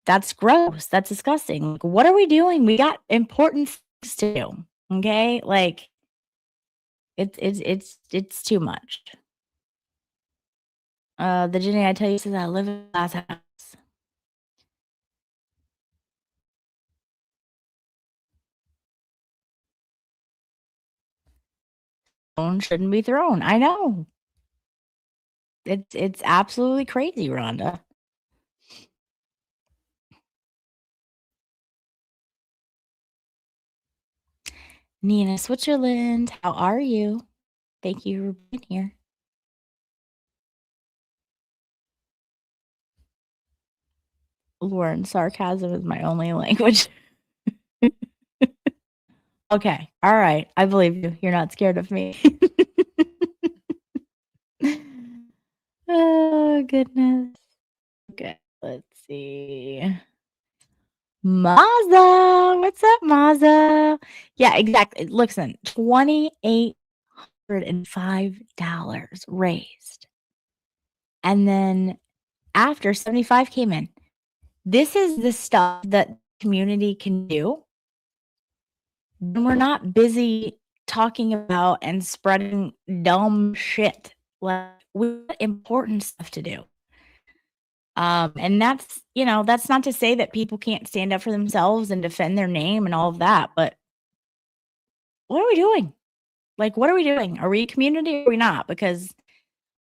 that's gross. That's disgusting. Like, what are we doing? We got important things to do. Okay? Like it's too much. The Jenny I tell you says I live in a glass house. Stone shouldn't be thrown. I know. It's absolutely crazy, Rhonda. Nina Switzerland, how are you? Thank you for being here. Lauren, sarcasm is my only language. Okay. All right. I believe you. You're not scared of me. Oh, goodness. Okay. Let's see. Maza. What's up, Maza? Yeah, exactly. Listen, $2,805 raised. And then after 75 came in. This is the stuff that community can do when we're not busy talking about and spreading dumb shit. Like, we got important stuff to do. And that's not to say that people can't stand up for themselves and defend their name and all of that, but what are we doing? Like, what are we doing? Are we a community or are we not? Because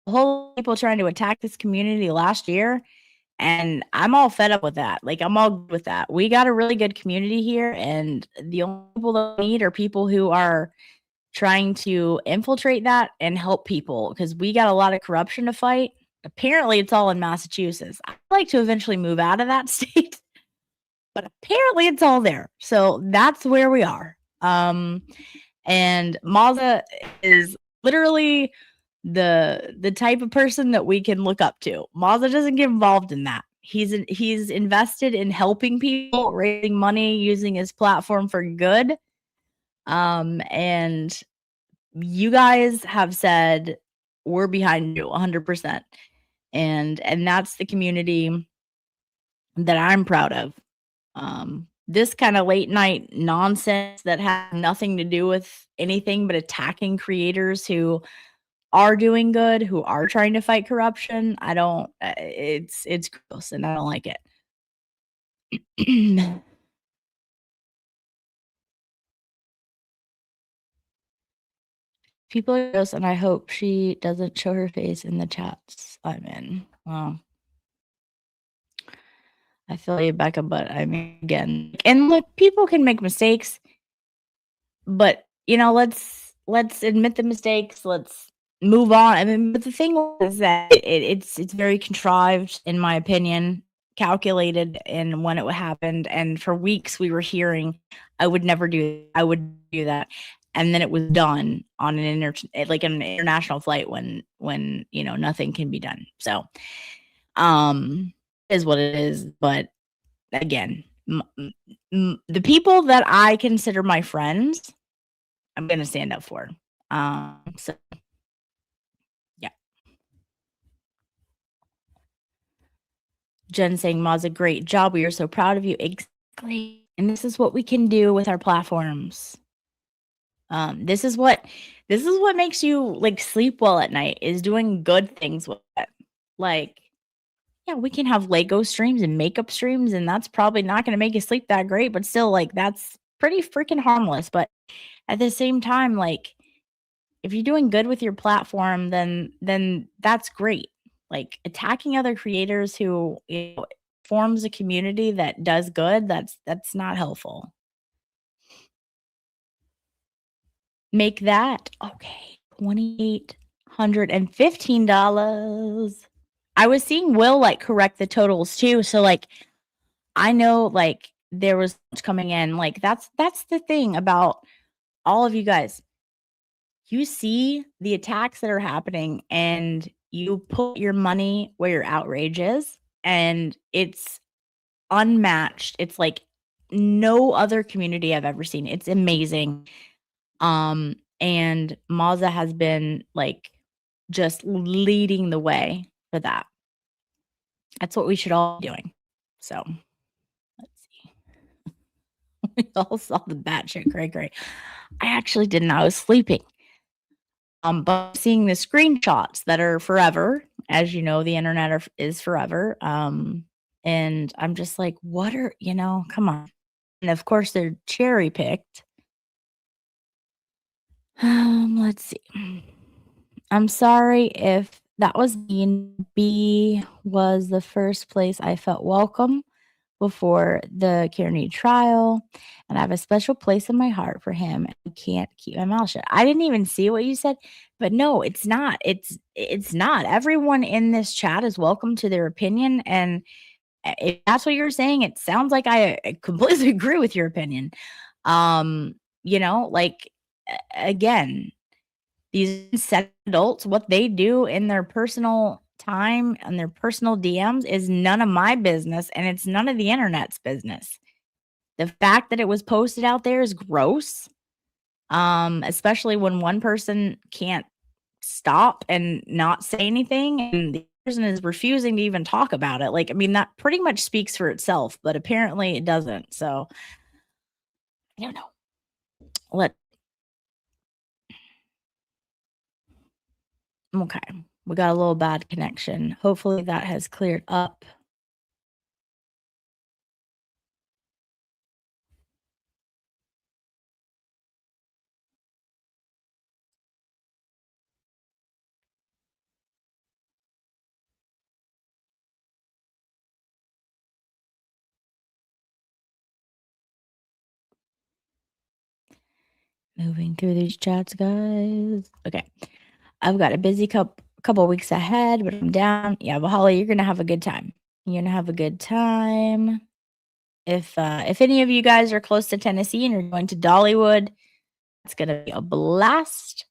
the whole people trying to attack this community last year, and I'm all fed up with that. Like, I'm all good with that. We got a really good community here, and the only people that we need are people who are trying to infiltrate that and help people because we got a lot of corruption to fight. Apparently, it's all in Massachusetts. I'd like to eventually move out of that state, but apparently it's all there. So that's where we are. And Mazda is literally the type of person that we can look up to. Mazda doesn't get involved in that. He's invested in helping people, raising money, using his platform for good. And you guys have said we're behind you 100%. And that's the community that I'm proud of. This kind of late night nonsense that has nothing to do with anything but attacking creators who are doing good, who are trying to fight corruption. I don't it's gross and I don't like it. People are gross and I hope she doesn't show her face in the chats I'm in. Well, I feel you, Becca, but I mean, again, and look, people can make mistakes, but let's admit the mistakes. Let's move on. I mean, but the thing is that it's very contrived, in my opinion, calculated in when it happened. And for weeks, we were hearing, I would do that," and then it was done on like an international flight when nothing can be done. So, is what it is. But again, the people that I consider my friends, I'm gonna stand up for. So yeah. Jen saying, "Ma's a great job. We are so proud of you." Exactly. And this is what we can do with our platforms. This is what makes you like sleep well at night is doing good things with it. Like, yeah, we can have Lego streams and makeup streams, and that's probably not gonna make you sleep that great, but still, like, that's pretty freaking harmless. But at the same time, like, if you're doing good with your platform, then that's great. Like, attacking other creators who, forms a community that does good, that's not helpful. Make that okay, $2,815. I was seeing Will, like, correct the totals too, so, like, I know, like, there was coming in, like, that's the thing about all of you guys. You see the attacks that are happening and you put your money where your outrage is, and it's unmatched. It's like no other community I've ever seen. It's amazing. And Mazda has been like just leading the way for that. That's what we should all be doing. So let's see. We all saw the batshit cray. I actually didn't. I was sleeping. But seeing the screenshots that are forever, as you know, the internet is forever. And I'm just like, what are, come on. And of course, they're cherry picked. Let's see. I'm sorry if that was mean. B was the first place I felt welcome before the Kearney trial, and I have a special place in my heart for him. I can't keep my mouth shut. I didn't even see what you said, but no, it's not. It's not. Everyone in this chat is welcome to their opinion, and if that's what you're saying, it sounds like I completely agree with your opinion. Like again, these set adults, what they do in their personal time and their personal DMs is none of my business, and it's none of the internet's business. The fact that it was posted out there is gross, especially when one person can't stop and not say anything, and the person is refusing to even talk about it. Like, I mean, that pretty much speaks for itself, but apparently it doesn't. So I don't know. Okay. We got a little bad connection. Hopefully that has cleared up. Moving through these chats, guys. Okay. I've got a busy couple weeks ahead, but I'm down. Yeah, but Holly, you're gonna have a good time. You're gonna have a good time. If any of you guys are close to Tennessee and you're going to Dollywood, it's gonna be a blast.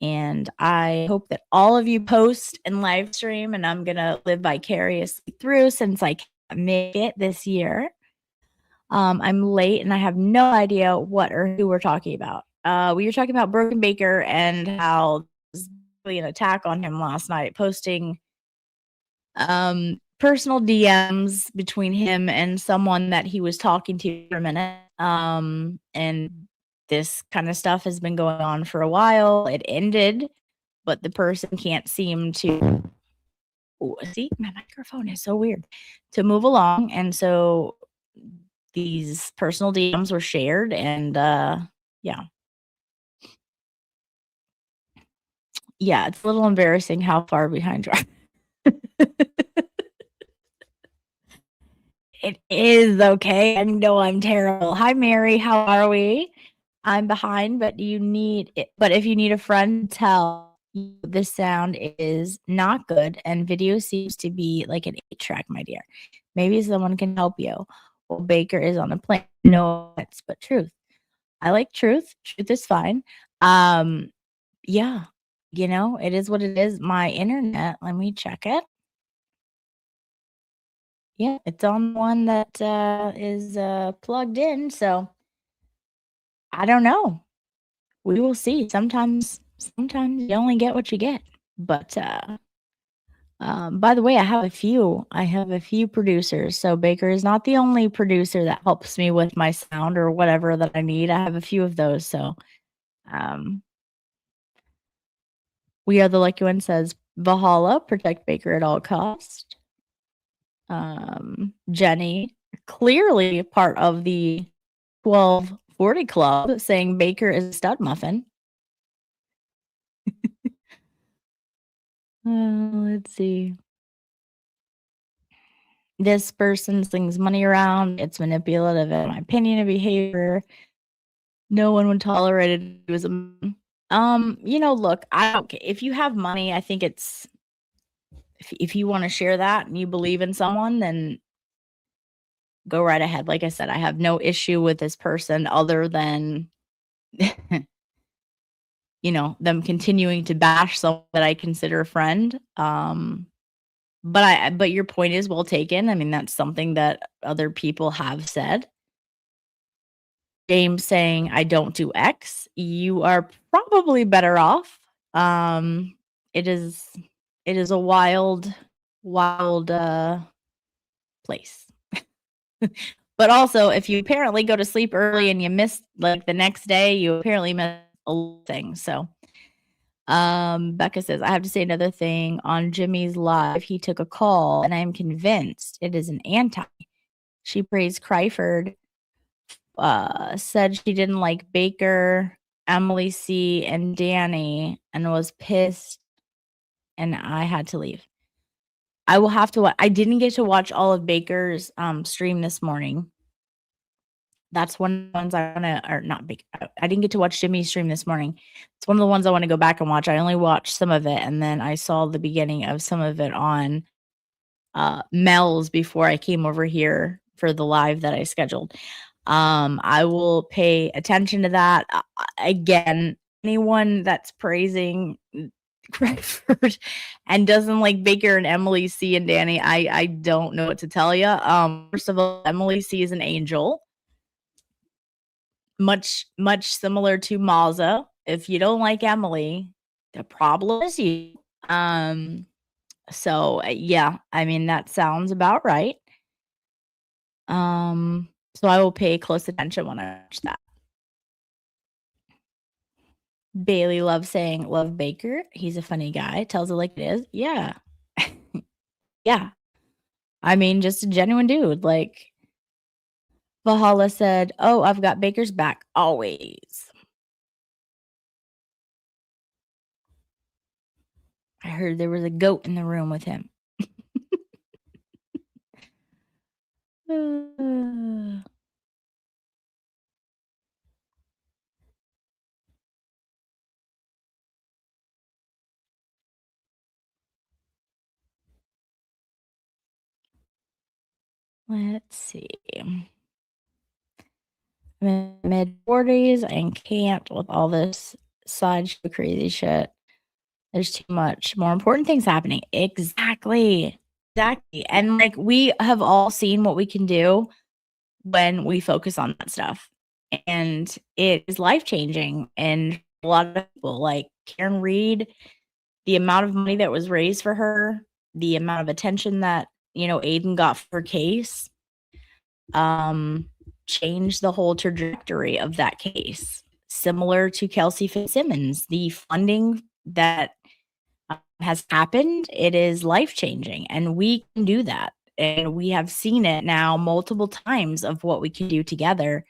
And I hope that all of you post and live stream, and I'm gonna live vicariously through since I can't make it this year. I'm late and I have no idea what or who we're talking about. We were talking about Broken Baker and how there's really an attack on him last night, posting personal DMs between him and someone that he was talking to for a minute. And this kind of stuff has been going on for a while. It ended, but the person can't seem to see, my microphone is so weird to move along. And so these personal DMs were shared, and yeah. Yeah, it's a little embarrassing how far behind you are. It is okay. I know I'm terrible. Hi, Mary. How are we? I'm behind, but but if you need a friend, tell you this sound is not good, and video seems to be like an 8-track, my dear. Maybe someone can help you. Well, Baker is on a plane. No, it's but truth. I like truth. Truth is fine. Yeah, it is what it is. My internet, let me check it. Yeah, it's on one that is plugged in, so I don't know. We will see. Sometimes you only get what you get. But by the way, I have a few producers. So Baker is not the only producer that helps me with my sound or whatever that I need. I have a few of those. So We Are the Lucky One says Valhalla, protect Baker at all cost. Jenny, clearly part of the 1240 Club, saying Baker is a stud muffin. Let's see. This person slings money around. It's manipulative, in my opinion, of behavior. No one would tolerate it. It was look, I don't. If you have money, I think it's if you want to share that and you believe in someone, then go right ahead. Like I said, I have no issue with this person other than them continuing to bash someone that I consider a friend. But your point is well taken. I mean, that's something that other people have said. James saying, I don't do X. You are probably better off. It is a wild place. But also, if you apparently go to sleep early and you miss like the next day, you apparently miss a thing. So Becca says, I have to say another thing. On Jimmy's live, he took a call, and I am convinced it is an anti. She praised Cryford, said she didn't like Baker, Emily C, and Danny, and was pissed, and I had to leave. I will have to I didn't get to watch all of Baker's stream this morning. That's one of the ones I wanna or not big I didn't get to watch Jimmy's stream this morning. It's one of the ones I wanna go back and watch. I only watched some of it, and then I saw the beginning of some of it on, Mel's before I came over here for the live that I scheduled. I will pay attention to that. Again, anyone that's praising Crawford and doesn't like Baker and Emily C and Danny, I don't know what to tell you. First of all, Emily C is an angel. Much similar to Mazza. If you don't like Emily, the problem is you. So yeah, I mean that sounds about right. So I will pay close attention when I watch that. Bailey loves saying love Baker. He's a funny guy. Tells it like it is. Yeah. Yeah. I mean, just a genuine dude. Like Valhalla said, oh, I've got Baker's back always. I heard there was a goat in the room with him. Let's see. I'm in mid-40s and can't with all this sideshow crazy shit. There's too much more important things happening. Exactly. Exactly. And like we have all seen what we can do when we focus on that stuff. And it is life changing. And a lot of people, like Karen Reed, the amount of money that was raised for her, the amount of attention that, Aiden got for her case, changed the whole trajectory of that case. Similar to Kelsey Fitzsimmons, the funding that has happened, it is life changing, and we can do that. And we have seen it now multiple times of what we can do together.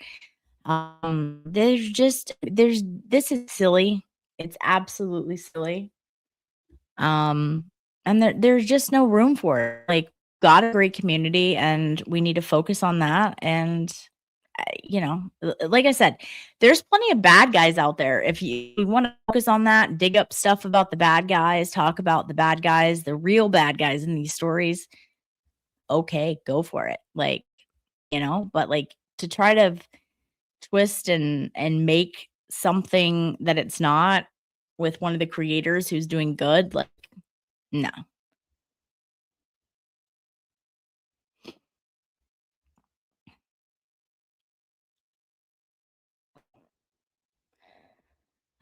This is silly. It's absolutely silly. And there's just no room for it. Like, got a great community, and we need to focus on that. And like I said, there's plenty of bad guys out there. If you want to focus on that, dig up stuff about the bad guys, talk about the bad guys, the real bad guys in these stories. Okay, go for it. Like, but like to try to twist and make something that it's not with one of the creators who's doing good, like, no.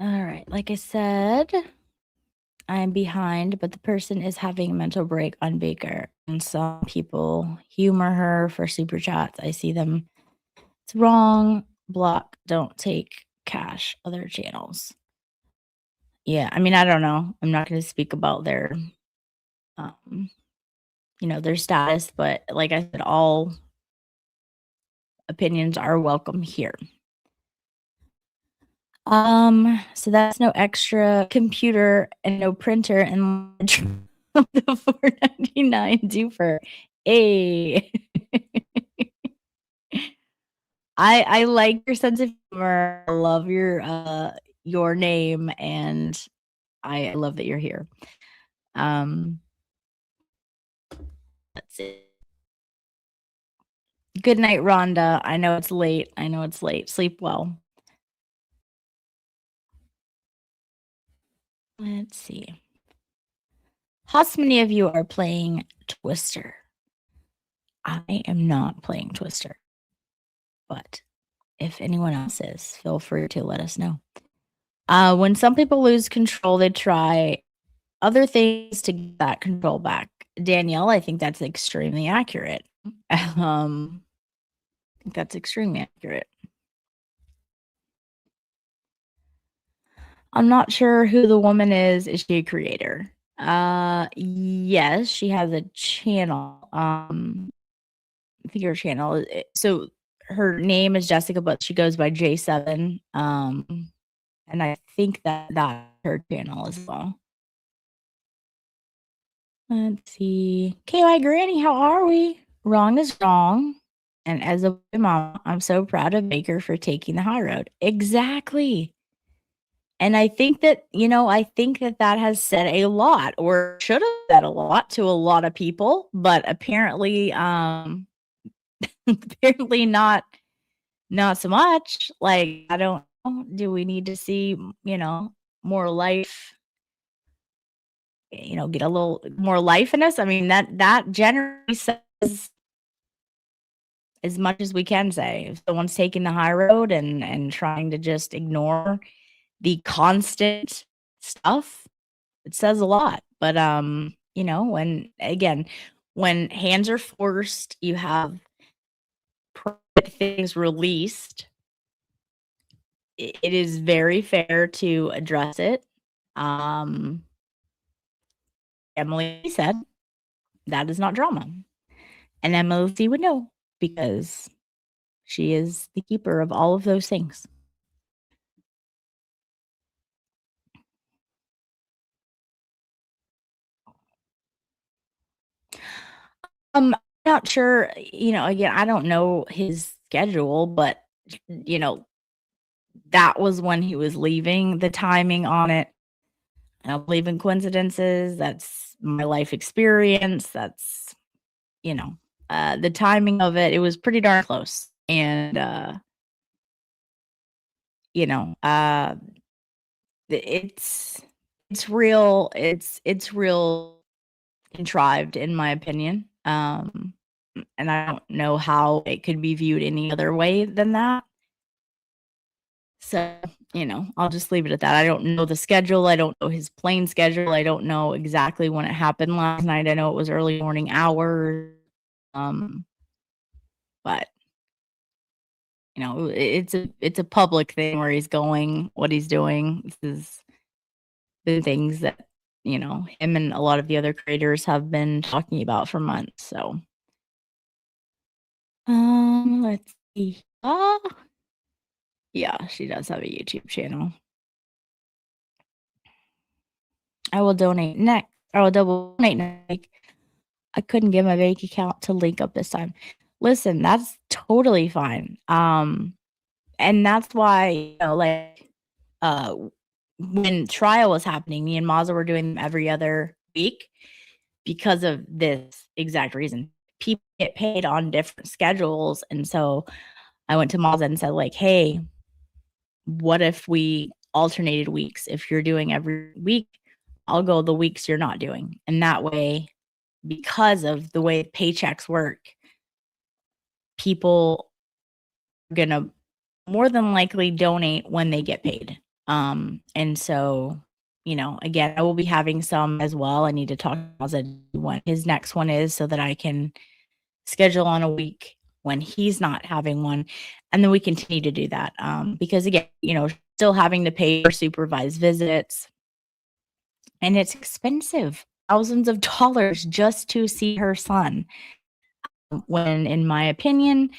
All right, like I said, I'm behind, but the person is having a mental break on Baker. And some people humor her for super chats. I see them. It's wrong. Block. Don't take cash. Other channels. Yeah, I mean, I don't know. I'm not going to speak about their, their status, but like I said, all opinions are welcome here. So that's no extra computer and no printer and the $4.99 duper. I like your sense of humor. I love your name, and I love that you're here. That's it. Good night, Rhonda. I know it's late. Sleep well. Let's see. How many of you are playing Twister? I am not playing Twister, but if anyone else is, feel free to let us know. When some people lose control, they try other things to get that control back. Danielle, I think that's extremely accurate. I think that's extremely accurate. I'm not sure who the woman is. Is she a creator? Yes, she has a channel. I think her channel. So her name is Jessica, but she goes by J7. And I think that's her channel as well. Let's see. KY Granny, how are we? Wrong is wrong. And as a mom, I'm so proud of Baker for taking the high road. Exactly. And I think that, that has said a lot, or should have said a lot to a lot of people, but apparently, apparently not so much. Like, I don't know. Do we need to see, more life, get a little more life in us? I mean, that generally says as much as we can say. If someone's taking the high road and trying to just ignore the constant stuff, it says a lot. But when hands are forced, you have private things released, it is very fair to address it. Emily said that is not drama, and Emily would know because she is the keeper of all of those things. I'm not sure, again, I don't know his schedule, but that was when he was leaving. The timing on it, I don't believe in coincidences. That's my life experience. That's, the timing of it, it was pretty darn close. And, you know, it's it's real contrived in my opinion. And I don't know how it could be viewed any other way than that. So, I'll just leave it at that. I don't know the schedule. I don't know his plane schedule. I don't know exactly when it happened last night. I know it was early morning hours. Um, but it's a public thing where he's going, what he's doing. This is the things that, him and a lot of the other creators have been talking about for months. So, let's see. Yeah, she does have a YouTube channel. I will donate next. I will double donate next week. I couldn't get my bank account to link up this time. Listen, that's totally fine. And that's why, uh, when trial was happening, me and Maza were doing them every other week because of this exact reason. People get paid on different schedules. And so I went to Maza and said, like, hey, what if we alternated weeks? If you're doing every week, I'll go the weeks you're not doing. And that way, because of the way paychecks work, people are going to more than likely donate when they get paid. And so, again, I will be having some as well. I need to talk about when his next one is so that I can schedule on a week when he's not having one. And then we continue to do that. Because again, still having to pay for supervised visits. And it's expensive, thousands of dollars just to see her son. When, in my opinion,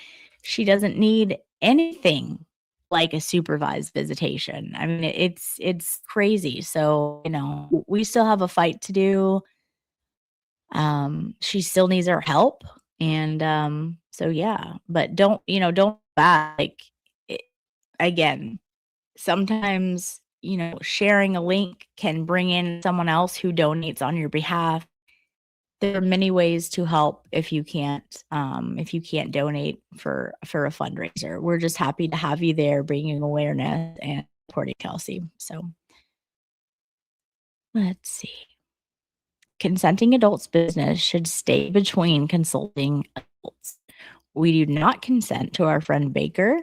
she doesn't need anything like a supervised visitation. I mean, it's crazy. So, we still have a fight to do. She still needs our help. And so yeah, but don't like it, again, sometimes, sharing a link can bring in someone else who donates on your behalf. There are many ways to help if you can't donate for a fundraiser. We're just happy to have you there, bringing awareness and supporting Kelsey. So let's see. Consenting adults business should stay between consulting adults. We do not consent to our friend Baker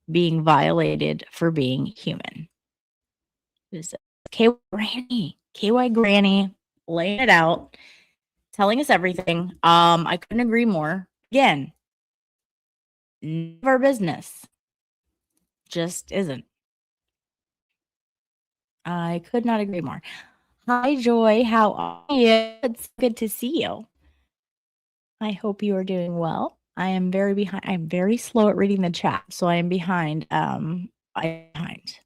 being violated for being human. This is KY Granny laying it out, telling us everything. I couldn't agree more. Again, none of our business. Just isn't. I could not agree more. Hi, Joy. How are you? It's good to see you. I hope you are doing well. I am very behind. I'm very slow at reading the chat, so I am behind. I'm behind.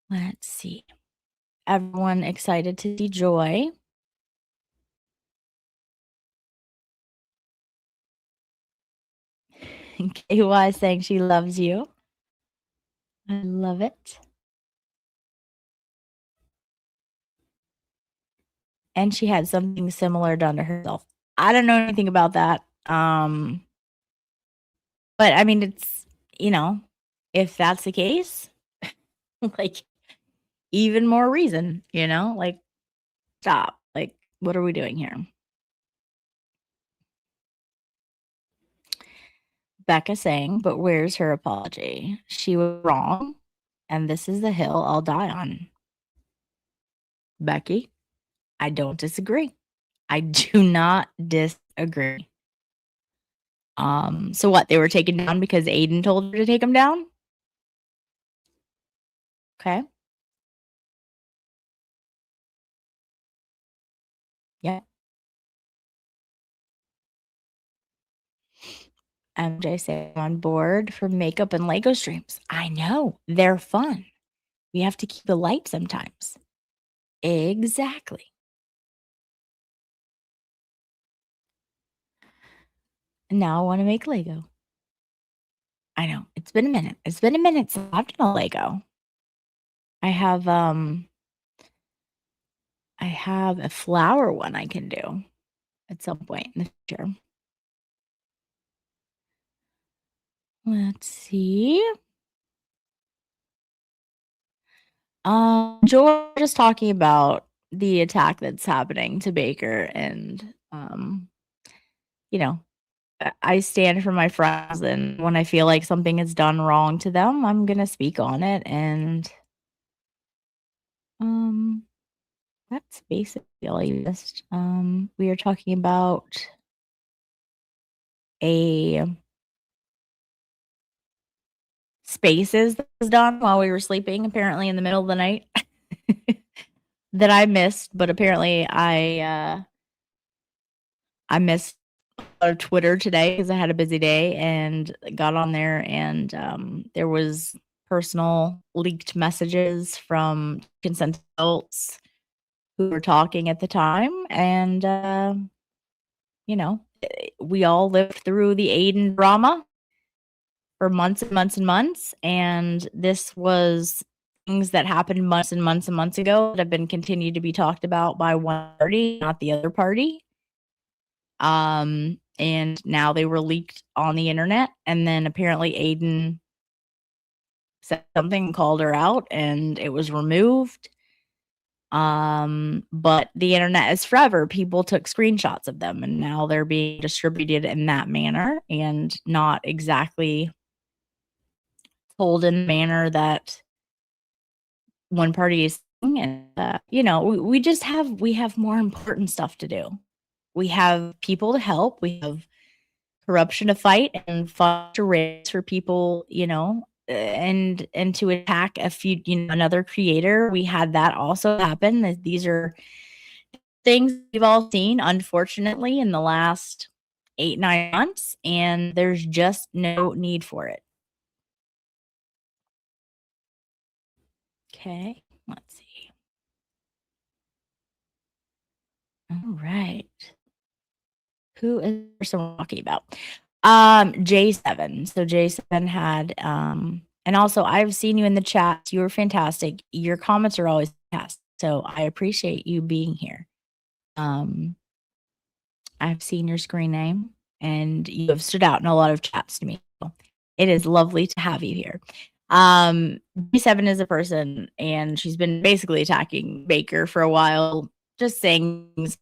Let's see. Everyone excited to see Joy. KY saying she loves you. I love it. And she had something similar done to herself. I don't know anything about that. But I mean, it's, if that's the case, like, even more reason, like, stop. Like, what are we doing here? Becca saying, but where's her apology? She was wrong, and this is the hill I'll die on. Becky, I don't disagree. I do not disagree. So what? They were taken down because Aiden told her to take them down? Okay. Yeah. MJ saying on board for makeup and Lego streams. I know. They're fun. We have to keep it light sometimes. Exactly. And now I want to make Lego. I know. It's been a minute. It's been a minute since I've done a Lego. I have a flower one I can do. at some point in the future. Let's see. Joy just talking about the attack that's happening to Baker and you know, I stand for my friends, and when I feel like something is done wrong to them, I'm gonna speak on it, and um that's basically all you missed. We are talking about a spaces that was done while we were sleeping, apparently in the middle of the night that I missed, but apparently I missed Twitter today because I had a busy day and got on there, and there was personal leaked messages from consenting adults who were talking at the time, and we all lived through the Aiden drama for months and months and months, and this was things that happened months and months and months ago that have been continued to be talked about by one party, not the other party. And now they were leaked on the internet, and then apparently Aiden said something, called her out, and it was removed. But the internet is forever. People took screenshots of them, and now they're being distributed in that manner and not exactly told in the manner that one party is saying. And we have more important stuff to do. We have people to help. We have corruption to fight and funds to raise for people, and to attack another creator. We had that also happen. These are things we've all seen, unfortunately, in the last 8-9 months, and there's just no need for it. Okay, let's see. All right. Who is the person we're talking about? J7. So J7 had and also I've seen you in the chat. You were fantastic. Your comments are always fantastic. So I appreciate you being here. I've seen your screen name and you have stood out in a lot of chats to me. So it is lovely to have you here. J7 is a person, and she's been basically attacking Baker for a while, just saying things.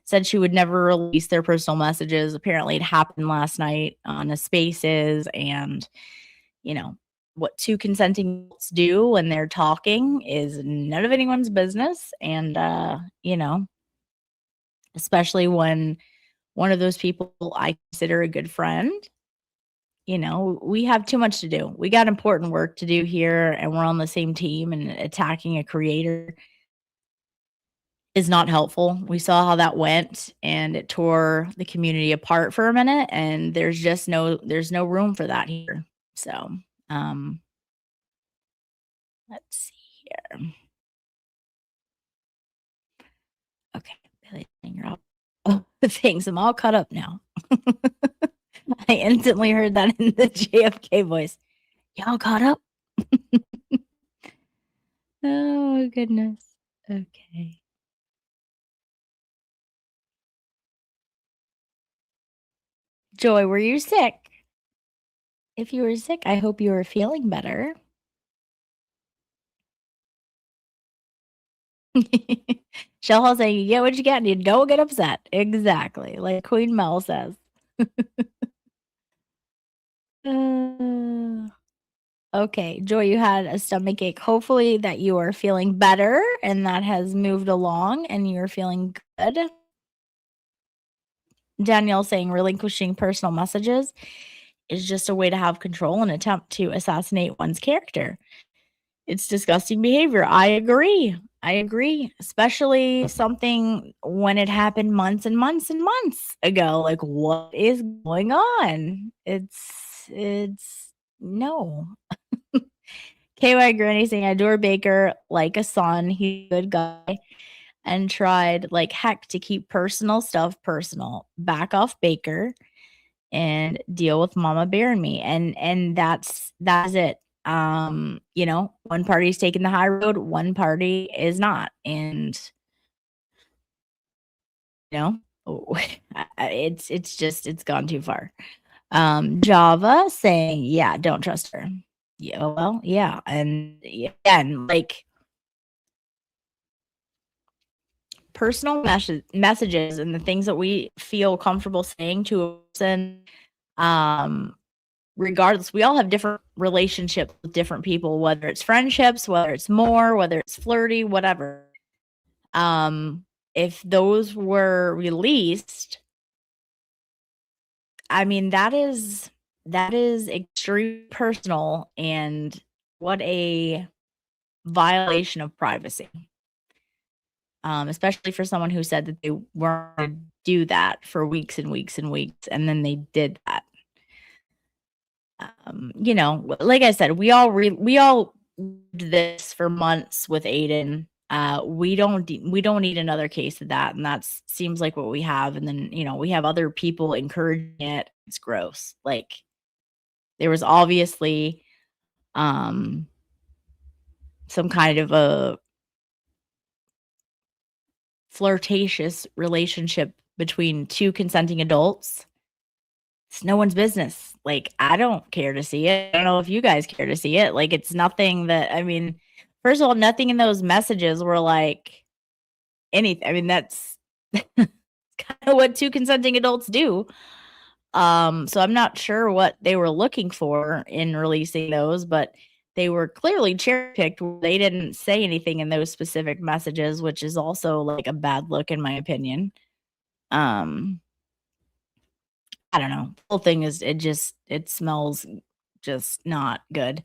Said she would never release their personal messages. Apparently, it happened last night on a Spaces, and what two consenting adults do when they're talking is none of anyone's business. And especially when one of those people I consider a good friend, we have too much to do. We got important work to do here, and we're on the same team, and attacking a creator is not helpful. We saw how that went, and it tore the community apart for a minute, and there's no room for that here. So, let's see here. Okay, Billy, you're up. Oh, thanks. I'm all caught up now. I instantly heard that in the JFK voice. Y'all caught up? Oh, goodness. Okay. Joy, were you sick? If you were sick, I hope you are feeling better. Shell saying, you get what you get and you don't get upset. Exactly. Like Queen Mel says. Okay, Joy, you had a stomach ache. Hopefully that you are feeling better and that has moved along and you're feeling good. Danielle saying relinquishing personal messages is just a way to have control and attempt to assassinate one's character. It's disgusting behavior. I agree. Especially something when it happened months and months and months ago. Like, what is going on? It's no. KY Granny saying, I adore Baker like a son. He's a good guy. And tried like heck to keep personal stuff personal. Back off Baker and deal with Mama Bear and me. And that's it. One party's taking the high road, one party is not. And Oh, it's gone too far. Java saying, "Yeah, don't trust her." Yeah, well, yeah, and again, like personal messages and the things that we feel comfortable saying to a person, um, regardless, we all have different relationships with different people, whether it's friendships, whether it's more, whether it's flirty, whatever. Um, if those were released, I mean, that is extremely personal, and what a violation of privacy. Especially for someone who said that they weren't gonna do that for weeks and weeks and weeks, and then they did that. Like I said, we all did this for months with Aiden. We don't need another case of that, and that seems like what we have. And then we have other people encouraging it. It's gross. Like there was obviously um some kind of a flirtatious relationship between two consenting adults. It's no one's business. Like, I don't care to see it. I don't know if you guys care to see it. Like, it's nothing that, I mean, first of all, nothing in those messages were like anything. I mean, that's kind of what two consenting adults do. So I'm not sure what they were looking for in releasing those, but they were clearly cherry picked. They didn't say anything in those specific messages, which is also like a bad look in my opinion. Um, I don't know. The whole thing is it smells just not good.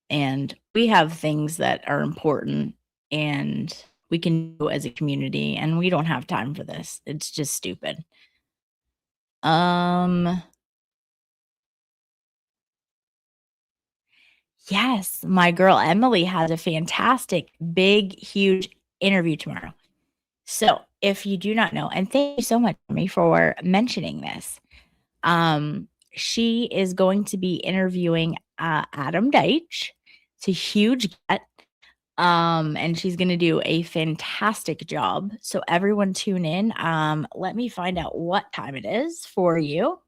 And we have things that are important and we can do as a community, and we don't have time for this. It's just stupid. Um yes, my girl Emily has a fantastic big huge interview tomorrow. So, if you do not know, and thank you so much Emily, for mentioning this. She is going to be interviewing Adam Deitch. It's a huge get. And she's gonna do a fantastic job. So everyone tune in. Let me find out what time it is for you.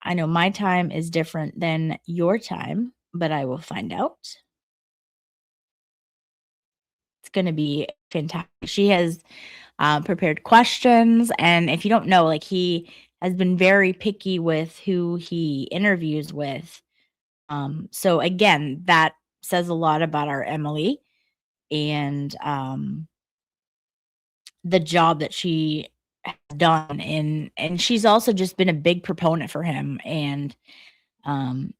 I know my time is different than your time, but I will find out. It's gonna be fantastic. She has prepared questions, and if you don't know, like he has been very picky with who he interviews with. So again, that says a lot about our Emily and the job that she has done, and she's also just been a big proponent for him, and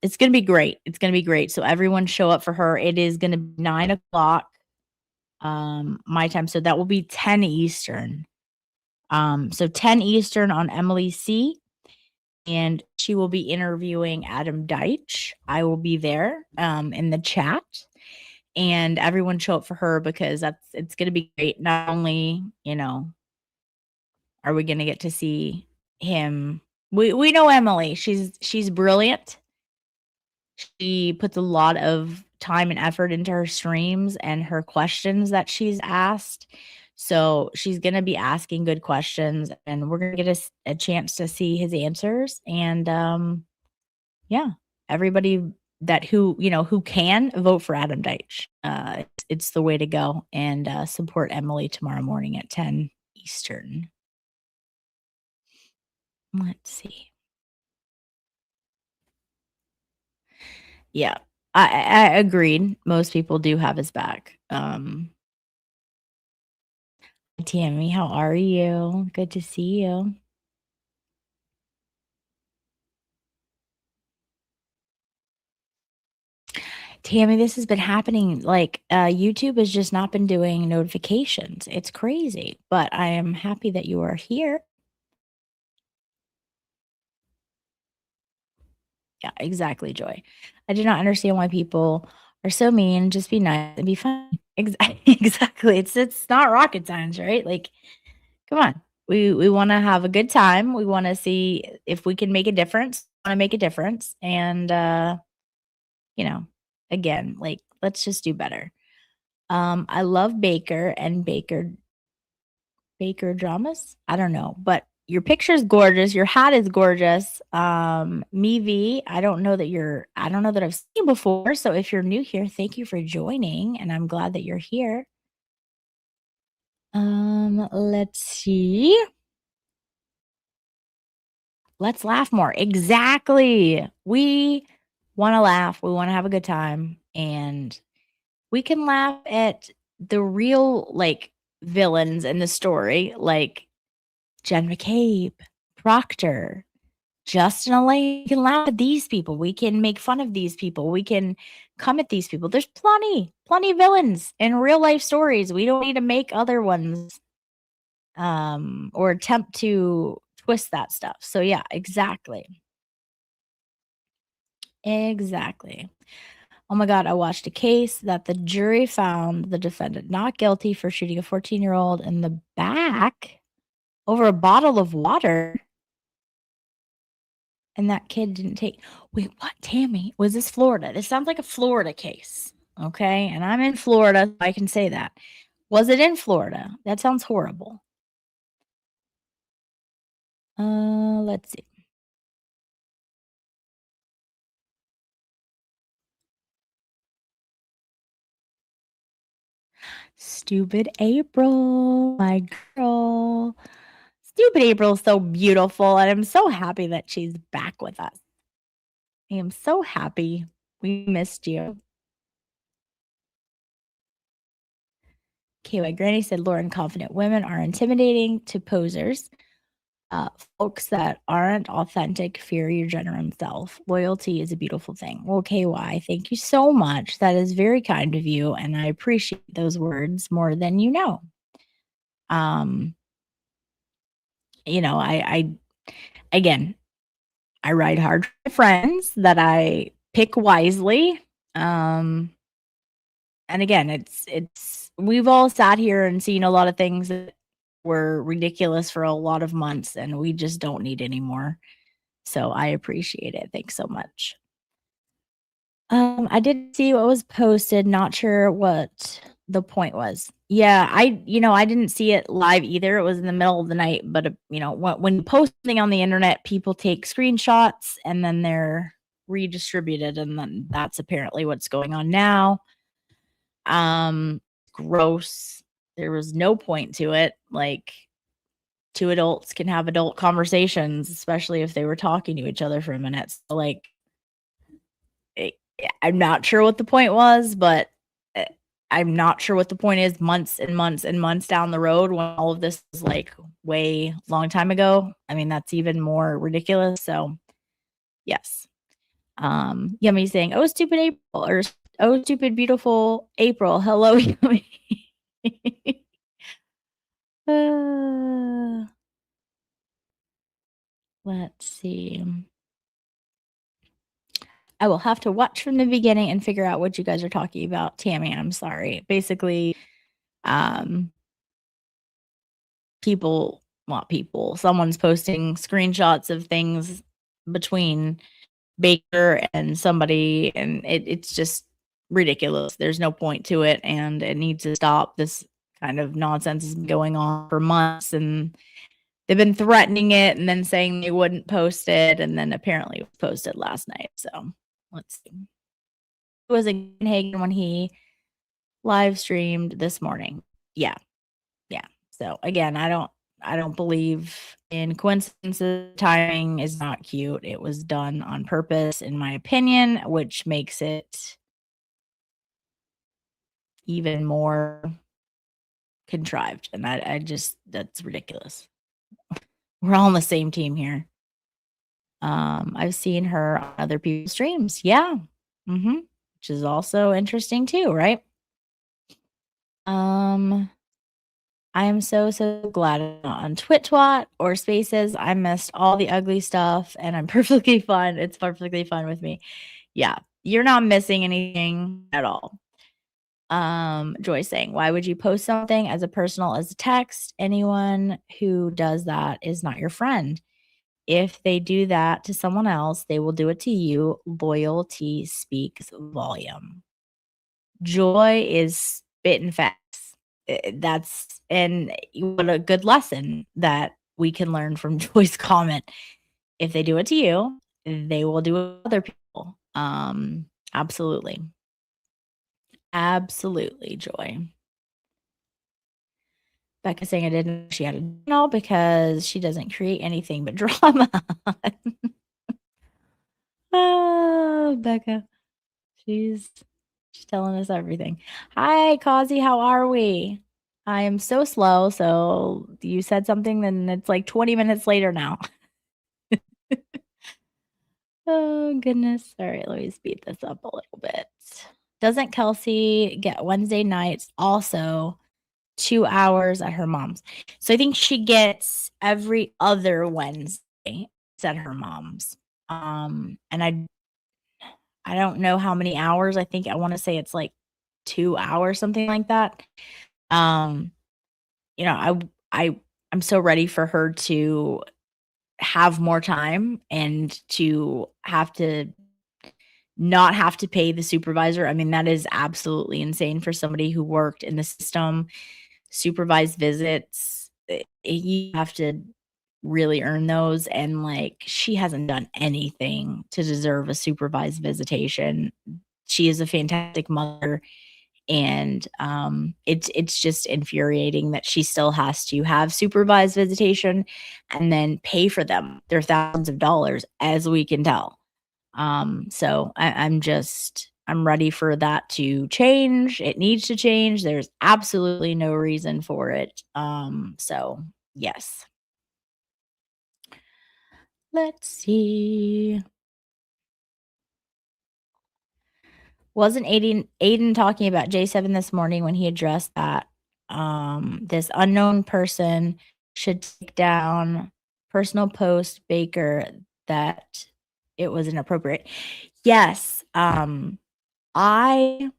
it's gonna be great. It's gonna be great. So everyone show up for her. It is gonna be 9 o'clock my time. So that will be 10 Eastern. So 10 Eastern on Emily C. And she will be interviewing Adam Deitch. I will be there in the chat, and everyone show up for her because it's going to be great. Not only are we going to get to see him, we know Emily. She's brilliant. She puts a lot of time and effort into her streams and her questions that she's asked. So she's going to be asking good questions, and we're going to get a chance to see his answers. And yeah, everybody that who can vote for Adam Deitch. It's the way to go, and support Emily tomorrow morning at 10 Eastern. Let's see. Yeah, I agreed. Most people do have his back. Tammy, how are you? Good to see you. Tammy, this has been happening. Like, YouTube has just not been doing notifications. It's crazy, but I am happy that you are here. Yeah, exactly, Joy. I do not understand why people are so mean. Just be nice and be fine. Exactly. It's not rocket science, right? Like, come on. We want to have a good time. We want to see if we can make a difference. Want to make a difference, and you know, again, like let's just do better. I love Baker, and Baker Baker dramas? I don't know, but your picture's gorgeous. Your hat is gorgeous. Mevi, I don't know that I've seen you before. So if you're new here, thank you for joining, and I'm glad that you're here. Let's see. Let's laugh more. Exactly. We want to laugh. We want to have a good time, and we can laugh at the real like villains in the story, like Jen McCabe, Proctor, Justin Elaine. We can laugh at these people. We can make fun of these people. We can come at these people. There's plenty of villains in real life stories. We don't need to make other ones or attempt to twist that stuff. So yeah, exactly. Exactly. Oh my God, I watched a case that the jury found the defendant not guilty for shooting a 14-year-old in the back over a bottle of water. And that kid didn't take. Wait, what, Tammy? Was this Florida? This sounds like a Florida case. Okay. And I'm in Florida, so I can say that. Was it in Florida? That sounds horrible. Let's see. Stupid April, my girl. Stupid April is so beautiful, and I'm so happy that she's back with us. I am so happy. We missed you. KY Granny said Lauren, confident women are intimidating to posers. Folks that aren't authentic fear your genuine self. Loyalty is a beautiful thing. Well, KY, thank you so much. That is very kind of you, and I appreciate those words more than you know. You know, I again, I ride hard for my friends that I pick wisely. And again, it's we've all sat here and seen a lot of things that were ridiculous for a lot of months, and we just don't need any more. So I appreciate it. Thanks so much. I did see what was posted, not sure what the point was. Yeah, I didn't see it live either. It was in the middle of the night, but when you post something on the internet, people take screenshots and then they're redistributed, and then that's apparently what's going on now. Gross. There was no point to it. Like, two adults can have adult conversations, especially if they were talking to each other for a minute. So, like, I'm not sure what the point was, but I'm not sure what the point is months and months and months down the road when all of this is like way long time ago. I mean, that's even more ridiculous. So, yes. Yummy saying, "Oh, stupid April," or "Oh, stupid beautiful April." Hello, Yummy. Let's see. I will have to watch from the beginning and figure out what you guys are talking about. Tammy, I'm sorry. Basically, someone's posting screenshots of things between Baker and somebody, and it's just ridiculous. There's no point to it, and it needs to stop. This kind of nonsense has been going on for months, and they've been threatening it and then saying they wouldn't post it, and then apparently it was posted last night. So let's see. It was in Hagen when he live streamed this morning. Yeah. So again, I don't believe in coincidences. Timing is not cute. It was done on purpose, in my opinion, which makes it even more contrived. And that's ridiculous. We're all on the same team here. I've seen her on other people's streams. Yeah. Which is also interesting too, right? I am so glad I'm not on TwitTwat or Spaces. I missed all the ugly stuff, and I'm perfectly fine. It's perfectly fine with me. Yeah, you're not missing anything at all. Joy saying, "Why would you post something as a personal as a text? Anyone who does that is not your friend. If they do that to someone else, they will do it to you. Loyalty speaks volume." Joy is spitting facts. That's And what a good lesson that we can learn from Joy's comment. If they do it to you, they will do it to other people. Absolutely. Absolutely, Joy. Becca saying I didn't know she had a channel because she doesn't create anything but drama. Oh, Becca. She's telling us everything. Hi, Kazi, how are we? I am so slow, so you said something, then it's like 20 minutes later now. Oh, goodness. All right, let me speed this up a little bit. Doesn't Kelsey get Wednesday nights also 2 hours at her mom's? So I think she gets every other Wednesday at her mom's. And I don't know how many hours. I think I want to say it's like 2 hours, something like that. You know, I'm so ready for her to have more time and to have to not have to pay the supervisor. I mean, that is absolutely insane for somebody who worked in the system, supervised visits. You have to really earn those. And like, she hasn't done anything to deserve a supervised visitation. She is a fantastic mother. And it's just infuriating that she still has to have supervised visitation and then pay for them. They're thousands of dollars, as we can tell. So I'm ready for that to change. It needs to change. There's absolutely no reason for it. So yes. Let's see. Wasn't Aiden talking about J7 this morning when he addressed that this unknown person should take down personal post Baker that it was inappropriate? Yes. I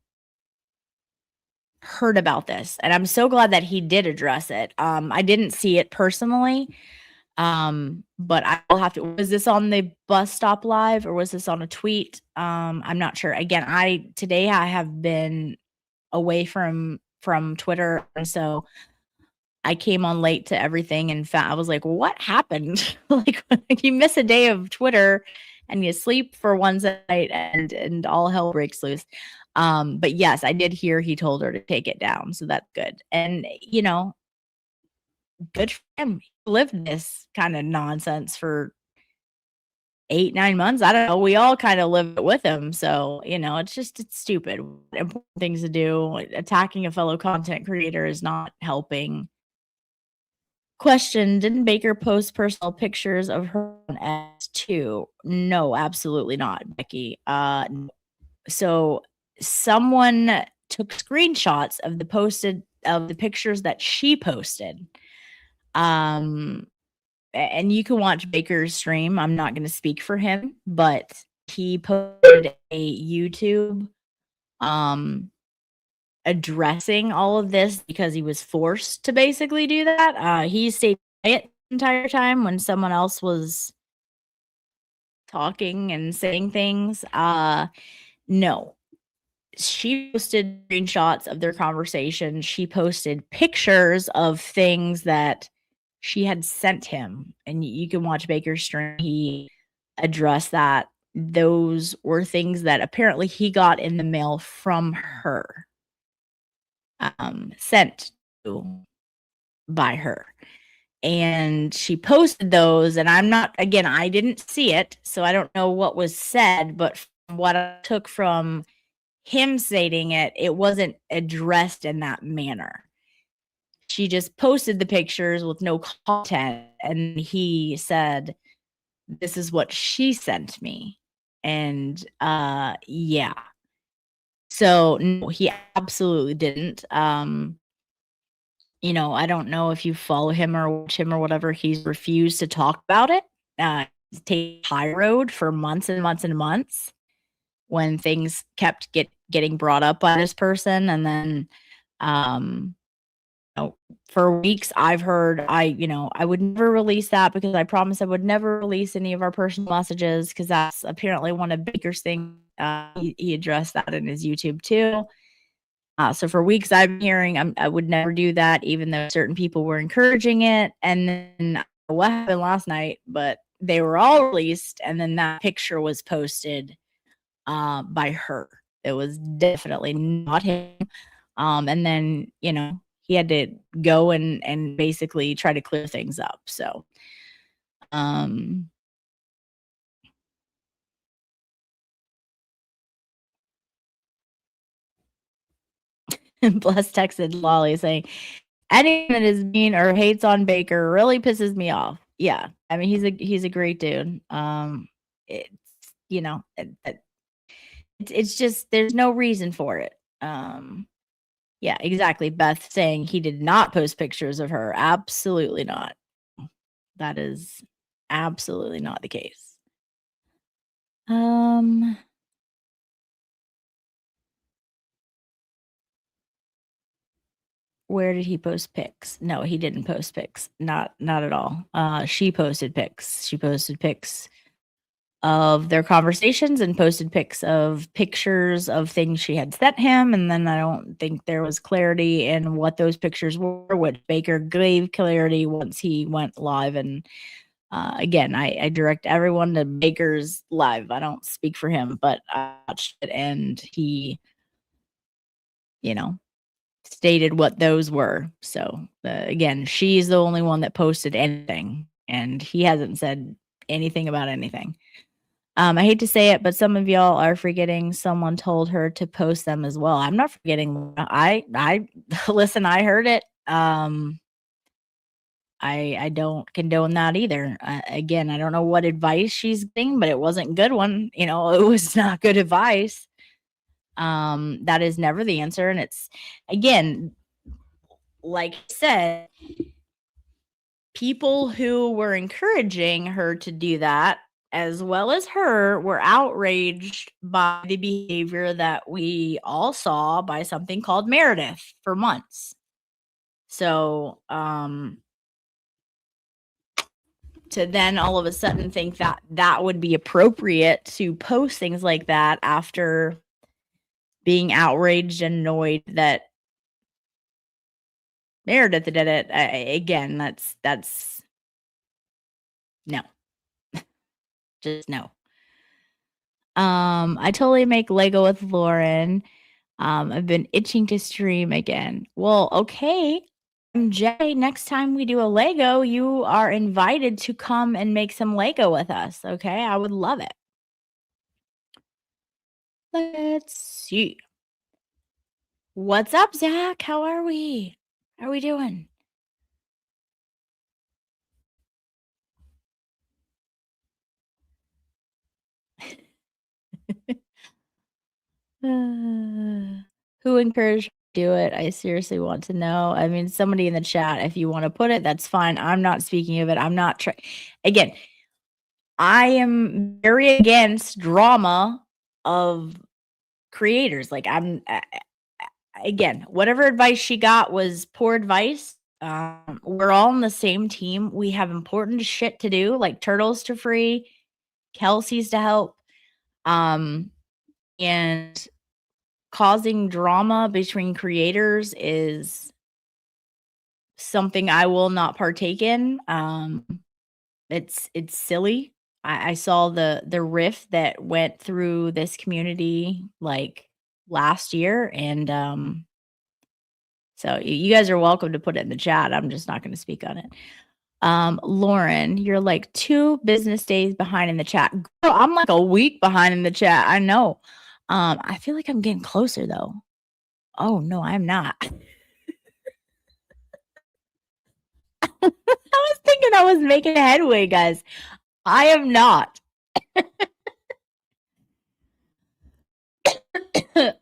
heard about this and I'm so glad that he did address it. I didn't see it personally. But I will have to. Was this on the bus stop live or was this on a tweet? I'm not sure. Again, today I have been away from Twitter, and so I came on late to everything. And I was like, "What happened?" Like you miss a day of Twitter, and you sleep for one night, and all hell breaks loose. But yes, I did hear he told her to take it down, so that's good. And you know, good for him. He lived this kind of nonsense for 8, 9 months. I don't know. We all kind of lived it with him. So, you know, it's stupid. Important things to do. Attacking a fellow content creator is not helping. Question: didn't Baker post personal pictures of her on S2? No, absolutely not, Becky. So someone took screenshots of the pictures that she posted. And you can watch Baker's stream. I'm not going to speak for him, but he posted a YouTube addressing all of this because he was forced to basically do that. He stayed quiet the entire time when someone else was talking and saying things. No. She posted screenshots of their conversation. She posted pictures of things that she had sent him, and you can watch Baker's stream. He addressed that. Those were things that apparently he got in the mail from her, sent to by her. And she posted those, and I didn't see it, so I don't know what was said, but from what I took from him stating it, it wasn't addressed in that manner. She just posted the pictures with no content, and he said, "This is what she sent me." And yeah. So no, he absolutely didn't. You know, I don't know if you follow him or watch him or whatever. He's refused to talk about it. He's taken high road for months and months and months when things kept getting brought up by this person. And then for weeks I've heard I would never release that because I promised I would never release any of our personal messages, because that's apparently one of Baker's things. He addressed that in his YouTube too. So for weeks I've been hearing I would never do that, even though certain people were encouraging it. And then I don't know what happened last night, but they were all released, and then that picture was posted by her. It was definitely not him. And then, he had to go and basically try to clear things up. So, um, Bless texted Lolly saying, anything that is mean or hates on Baker really pisses me off. Yeah. I mean, he's a great dude. It's, it's just, there's no reason for it. Yeah, exactly. Beth saying he did not post pictures of her. Absolutely not. That is absolutely not the case. Where did he post pics? No, he didn't post pics. Not at all. She posted pics. She posted pics of their conversations and posted pics of pictures of things she had sent him. And then I don't think there was clarity in what those pictures were, which Baker gave clarity once he went live. And again, I direct everyone to Baker's live. I don't speak for him, but I watched it and he, stated what those were. So again, she's the only one that posted anything, and he hasn't said anything about anything. I hate to say it, but some of y'all are forgetting someone told her to post them as well. I'm not forgetting. I listen, I heard it. I don't condone that either. Again, I don't know what advice she's getting, but it wasn't good one. It was not good advice. That is never the answer. And it's, again, like I said, people who were encouraging her to do that, as well as her, were outraged by the behavior that we all saw by something called Meredith for months. So, to then all of a sudden think that that would be appropriate to post things like that after being outraged and annoyed that Meredith did it, again, that's no. Just no. I totally make Lego with Lauren. I've been itching to stream again. Well, okay. Jay, next time we do a Lego, you are invited to come and make some Lego with us. Okay. I would love it. Let's see. What's up, Zach? How are we? How are we doing? Who encouraged you to do it? I seriously want to know. I mean, somebody in the chat, if you want to put it, that's fine. I'm not speaking of it. I'm not trying. Again, I am very against drama of creators. Like, again, whatever advice she got was poor advice. We're all on the same team. We have important shit to do, like Turtles to free, Kelsey's to help. And causing drama between creators is something I will not partake in. It's silly. I saw the rift that went through this community like last year, and so you guys are welcome to put it in the chat. I'm just not going to speak on it. Lauren, you're like 2 business days behind in the chat. Girl, I'm like a week behind in the chat. I know. I feel like I'm getting closer though. Oh no, I'm not. I was thinking I was making headway, guys. I am not.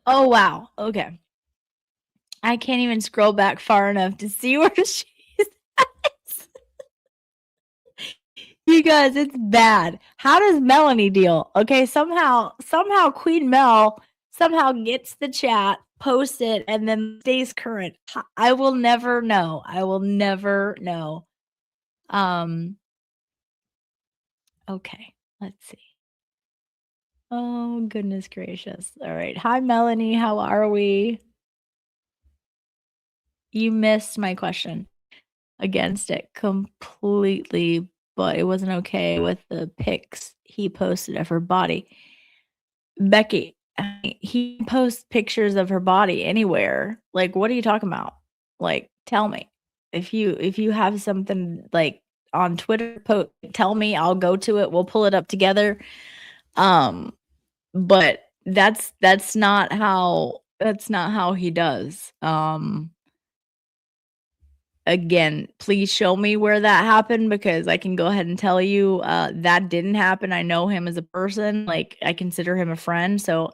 Oh wow. Okay. I can't even scroll back far enough to see where she's at. You guys, it's bad. How does Melanie deal? Okay, somehow Queen Mel somehow gets the chat, posts it, and then stays current. I will never know. I will never know. Okay, let's see. Oh, goodness gracious. All right. Hi, Melanie. How are we? You missed my question. Against it completely, but it wasn't okay with the pics he posted of her body. Becky, he posts pictures of her body anywhere. Like, what are you talking about? Like, tell me. If you have something like on Twitter, tell me. I'll go to it. We'll pull it up together. But that's not how he does. Again, please show me where that happened because I can go ahead and tell you that didn't happen. I know him as a person, like I consider him a friend, so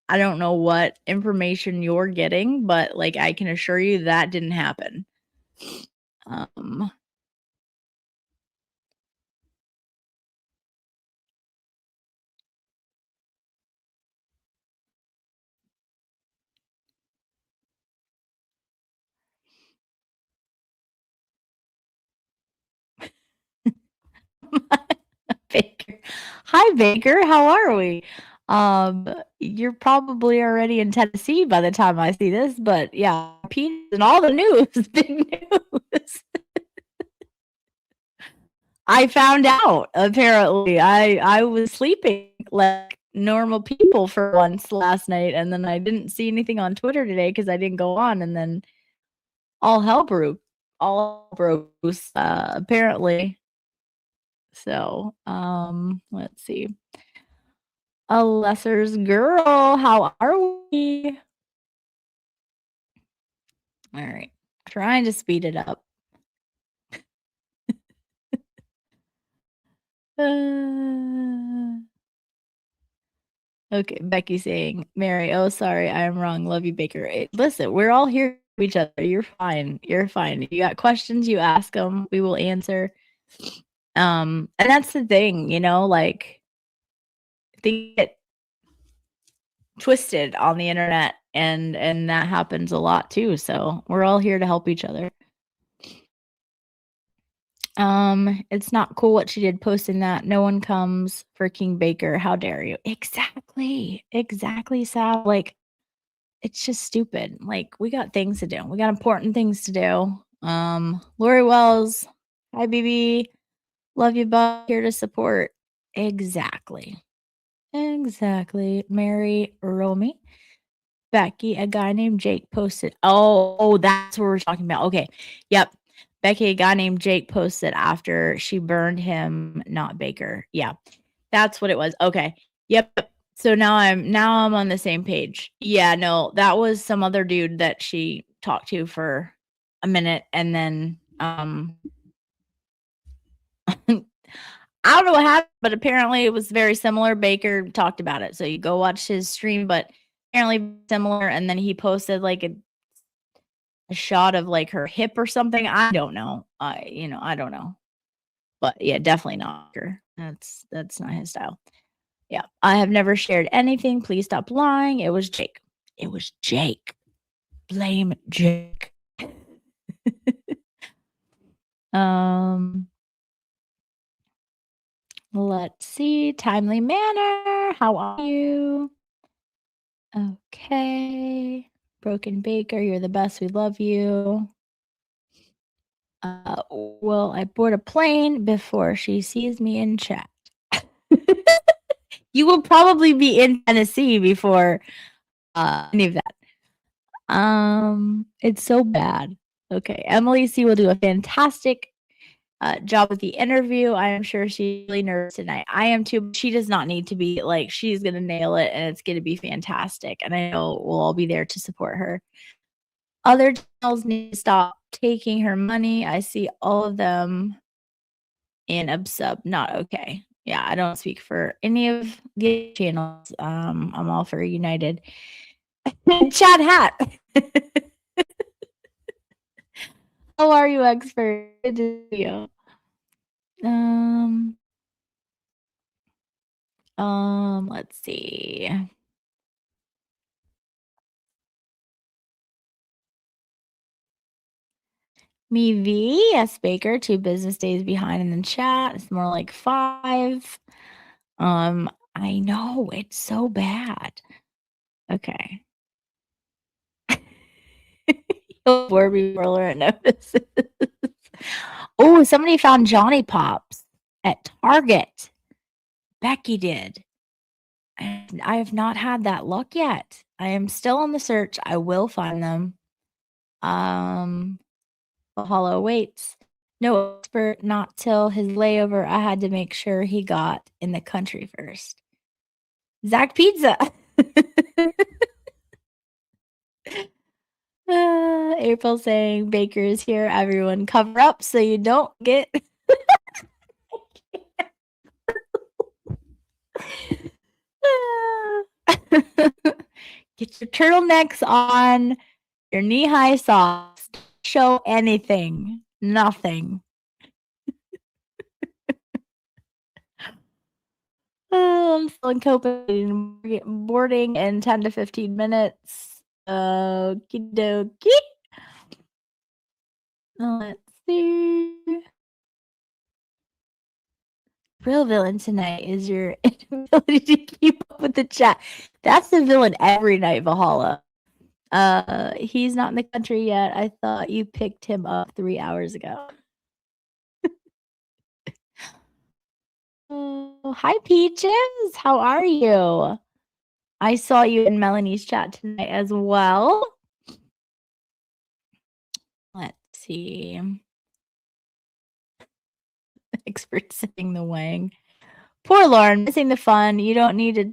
I don't know what information you're getting, but like I can assure you that didn't happen. Um Baker. Hi, Baker. How are we? Um, you're probably already in Tennessee by the time I see this, but yeah, Pete and all the news, big news. I found out apparently. I was sleeping like normal people for once last night, and then I didn't see anything on Twitter today because I didn't go on, and then all hell broke. All broke loose, apparently. So, let's see. A lesser's girl, how are we? All right, trying to speed it up. Uh, okay, Becky saying, Mary, oh, sorry, I am wrong. Love you, Baker. Listen, we're all here for each other. You're fine. You're fine. You got questions, you ask them, we will answer. And that's the thing, like, they get twisted on the internet, and that happens a lot too. So we're all here to help each other. It's not cool what she did posting that. No one comes for King Baker. How dare you? Exactly. Exactly, Sal. Like, it's just stupid. Like, we got things to do. We got important things to do. Lori Wells, hi BB. Love you, bud. Here to support. Exactly. Exactly. Mary Romy. Becky, a guy named Jake posted. Oh, that's what we're talking about. Okay. Yep. Becky, a guy named Jake posted after she burned him, not Baker. Yeah. That's what it was. Okay. Yep. So now I'm on the same page. Yeah, no, that was some other dude that she talked to for a minute, and then I don't know what happened, but apparently it was very similar. Baker talked about it. So you go watch his stream, but apparently similar. And then he posted like a shot of like her hip or something. I don't know. I don't know. But yeah, definitely not her. That's not his style. Yeah. I have never shared anything. Please stop lying. It was Jake. It was Jake. Blame Jake. um Let's see. Timely manner. How are you? Okay. Broken Baker, you're the best. We love you. Will I board a plane before she sees me in chat? You will probably be in Tennessee before any of that. It's so bad. Okay. Emily C will do a fantastic job with the interview. I am sure she's really nervous tonight. I am too. She does not need to be. Like, she's gonna nail it, and it's gonna be fantastic. And I know we'll all be there to support her. Other channels need to stop taking her money. I see all of them in Ubsub. Not okay. Yeah, I don't speak for any of the channels. I'm all for United. Chad Hat. How are you, expert? Good to see you. Let's see. Me V, yes, Baker, 2 business days behind in the chat. It's more like 5. I know, it's so bad. Okay. Before Laurent notices. Oh, somebody found Johnny Pops at Target. Becky did. And I have not had that luck yet. I am still on the search. I will find them. Mahalo waits. No expert, not till his layover. I had to make sure he got in the country first. Zach Pizza. April saying Baker is here. Everyone cover up so you don't get get your turtlenecks on, your knee-high socks. Don't show anything. Nothing. I'm still in Copenhagen, boarding in 10 to 15 minutes. Okie dokie. Let's see. Real villain tonight is your inability to keep up with the chat. That's the villain every night, Valhalla. He's not in the country yet. I thought you picked him up 3 hours ago. Oh, hi, Peaches. How are you? I saw you in Melanie's chat tonight as well. Let's see. Expert sipping the wang. Poor Lauren, missing the fun. You don't need to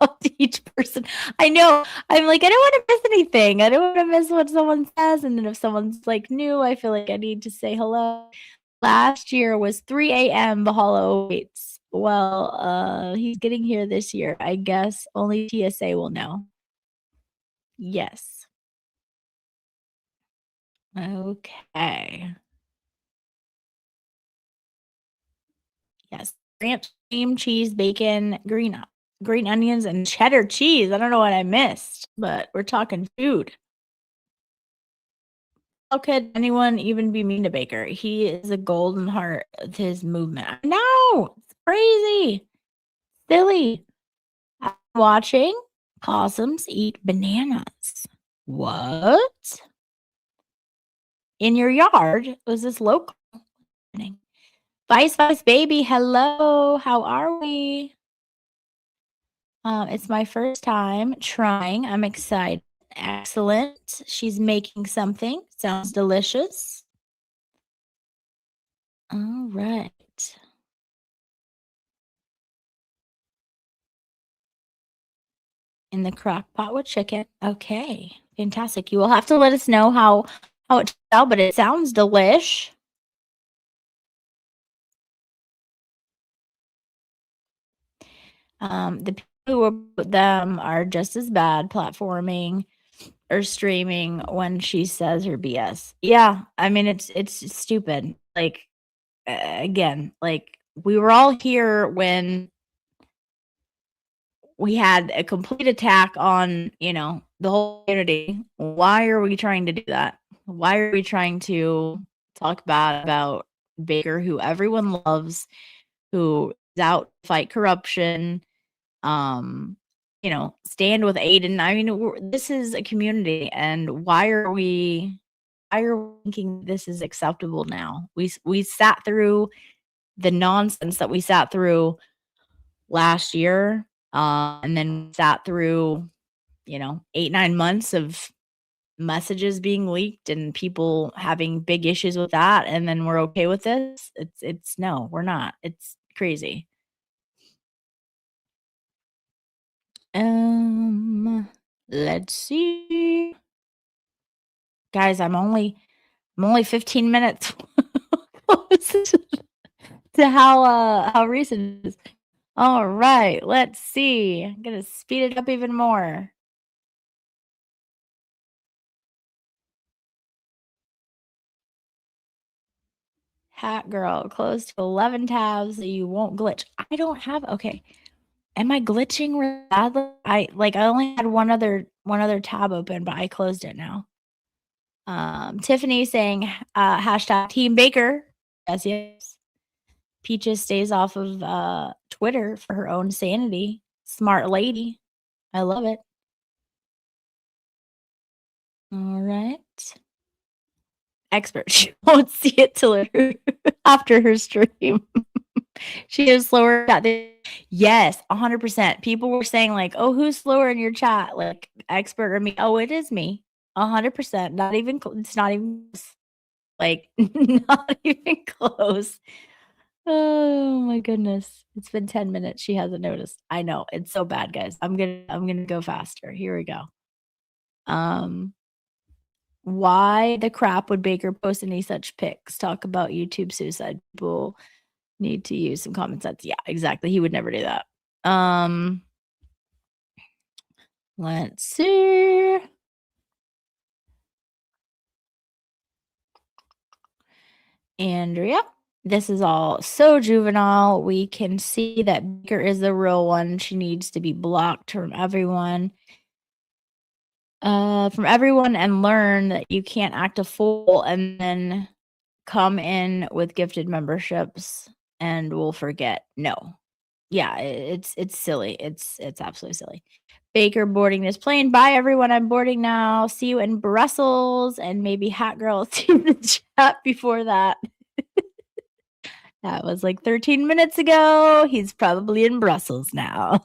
talk to each person. I know. I'm like, I don't want to miss anything. I don't want to miss what someone says. And then if someone's like new, I feel like I need to say hello. Last year was 3 a.m. Bahalo waits. Well, he's getting here this year. I guess only TSA will know. Yes. Okay. Yes. Ranch, cream cheese, bacon, green onions, and cheddar cheese. I don't know what I missed, but we're talking food. How could anyone even be mean to Baker? He is a golden heart of his movement. No, it's crazy. Silly. I'm watching possums eat bananas. What? In your yard? Was this local? Vice baby, hello. How are we? It's my first time trying. I'm excited. Excellent. She's making something. Sounds delicious. All right. In the crock pot with chicken. Okay. Fantastic. You will have to let us know how it turns out, but it sounds delish. The people who put them are just as bad platforming or streaming when she says her BS. Yeah, I mean it's stupid. Like again, like we were all here when we had a complete attack on, the whole community. Why are we trying to do that? Why are we trying to talk bad about Baker, who everyone loves, who is out to fight corruption? Stand with Aiden. I mean, this is a community, and why are we thinking this is acceptable now? We sat through the nonsense that we sat through last year, and then sat through, 8-9 months of messages being leaked and people having big issues with that, and then we're okay with this. It's no, we're not. It's crazy. Let's see. Guys, I'm only 15 minutes close to how recent it is. All right, let's see. I'm gonna speed it up even more. Hat girl, close to 11 tabs so you won't glitch. I don't have okay. Am I glitching really badly? I only had one other tab open, but I closed it now. Tiffany saying hashtag Team Baker. Yes. Peaches stays off of Twitter for her own sanity. Smart lady. I love it. All right. expert. She won't see it till after her stream. She is slower at the yes, 100%. People were saying like, "Oh, who's slower in your chat?" Like, expert or me? Oh, it is me. 100%. Not even it's not even like not even close. Oh my goodness. It's been 10 minutes. She hasn't noticed. I know. It's so bad, guys. I'm gonna go faster. Here we go. Um why the crap would Baker post any such pics? Talk about YouTube suicide. People need to use some common sense. Yeah, exactly. He would never do that. Let's see. Andrea, this is all so juvenile. We can see that Baker is the real one. She needs to be blocked from everyone. And learn that you can't act a fool and then come in with gifted memberships and we'll forget. No. Yeah, it's silly. It's absolutely silly. Baker boarding this plane. Bye everyone. I'm boarding now. See you in Brussels and maybe Hat Girl see the chat before that. That was like 13 minutes ago. He's probably in Brussels now.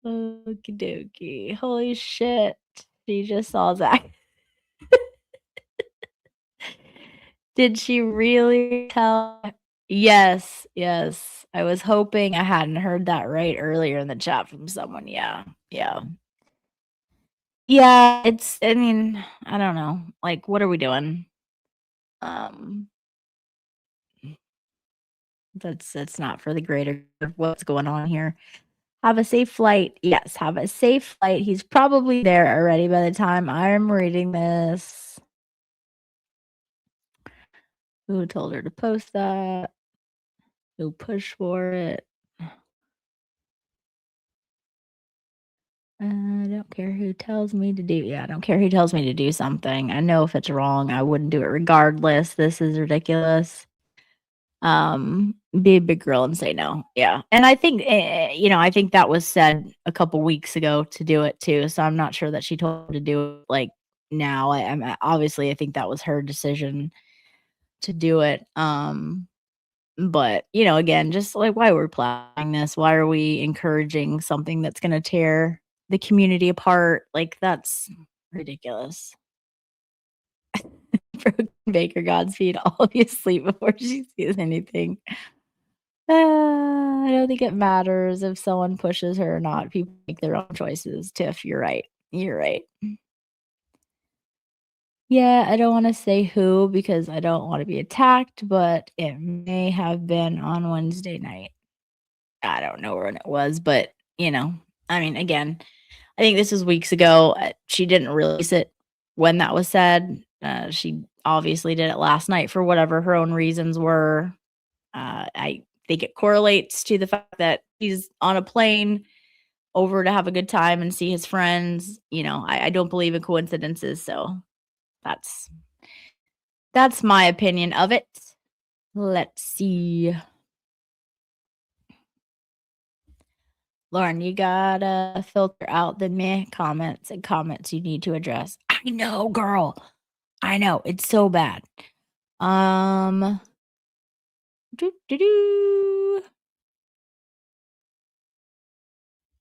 Okie dokie. Holy shit. She just saw Zach. Did she really tell? Yes, yes. I was hoping I hadn't heard that right earlier in the chat from someone. Yeah, yeah. Yeah, I mean, I don't know. Like, what are we doing? Um, that's not for the greater good of what's going on here. Have a safe flight. Yes, have a safe flight. He's probably there already by the time I'm reading this. Who told her to post that? Who pushed for it? I don't care who tells me to do. Yeah, I don't care who tells me to do something. I know if it's wrong, I wouldn't do it regardless. This is ridiculous. Be a big girl and say no. Yeah. And I think I think that was said a couple weeks ago to do it too. So I'm not sure that she told her to do it like now. I'm obviously I think that was her decision to do it. But again, just like why we're planning this, why are we encouraging something that's gonna tear the community apart? Like that's ridiculous. Broken Baker Godspeed, all be asleep before she sees anything. I don't think it matters if someone pushes her or not. People make their own choices. Tiff, you're right. You're right. Yeah, I don't wanna say who because I don't wanna be attacked, but it may have been on Wednesday night. I don't know when it was, but, I mean, again, I think this was weeks ago. She didn't release it when that was said. She obviously did it last night for whatever her own reasons were. I think it correlates to the fact that he's on a plane over to have a good time and see his friends. I don't believe in coincidences, so that's my opinion of it. Let's see. Lauren, you gotta filter out the meh comments and comments you need to address. I know, girl. I know. It's so bad. Doo, doo, doo.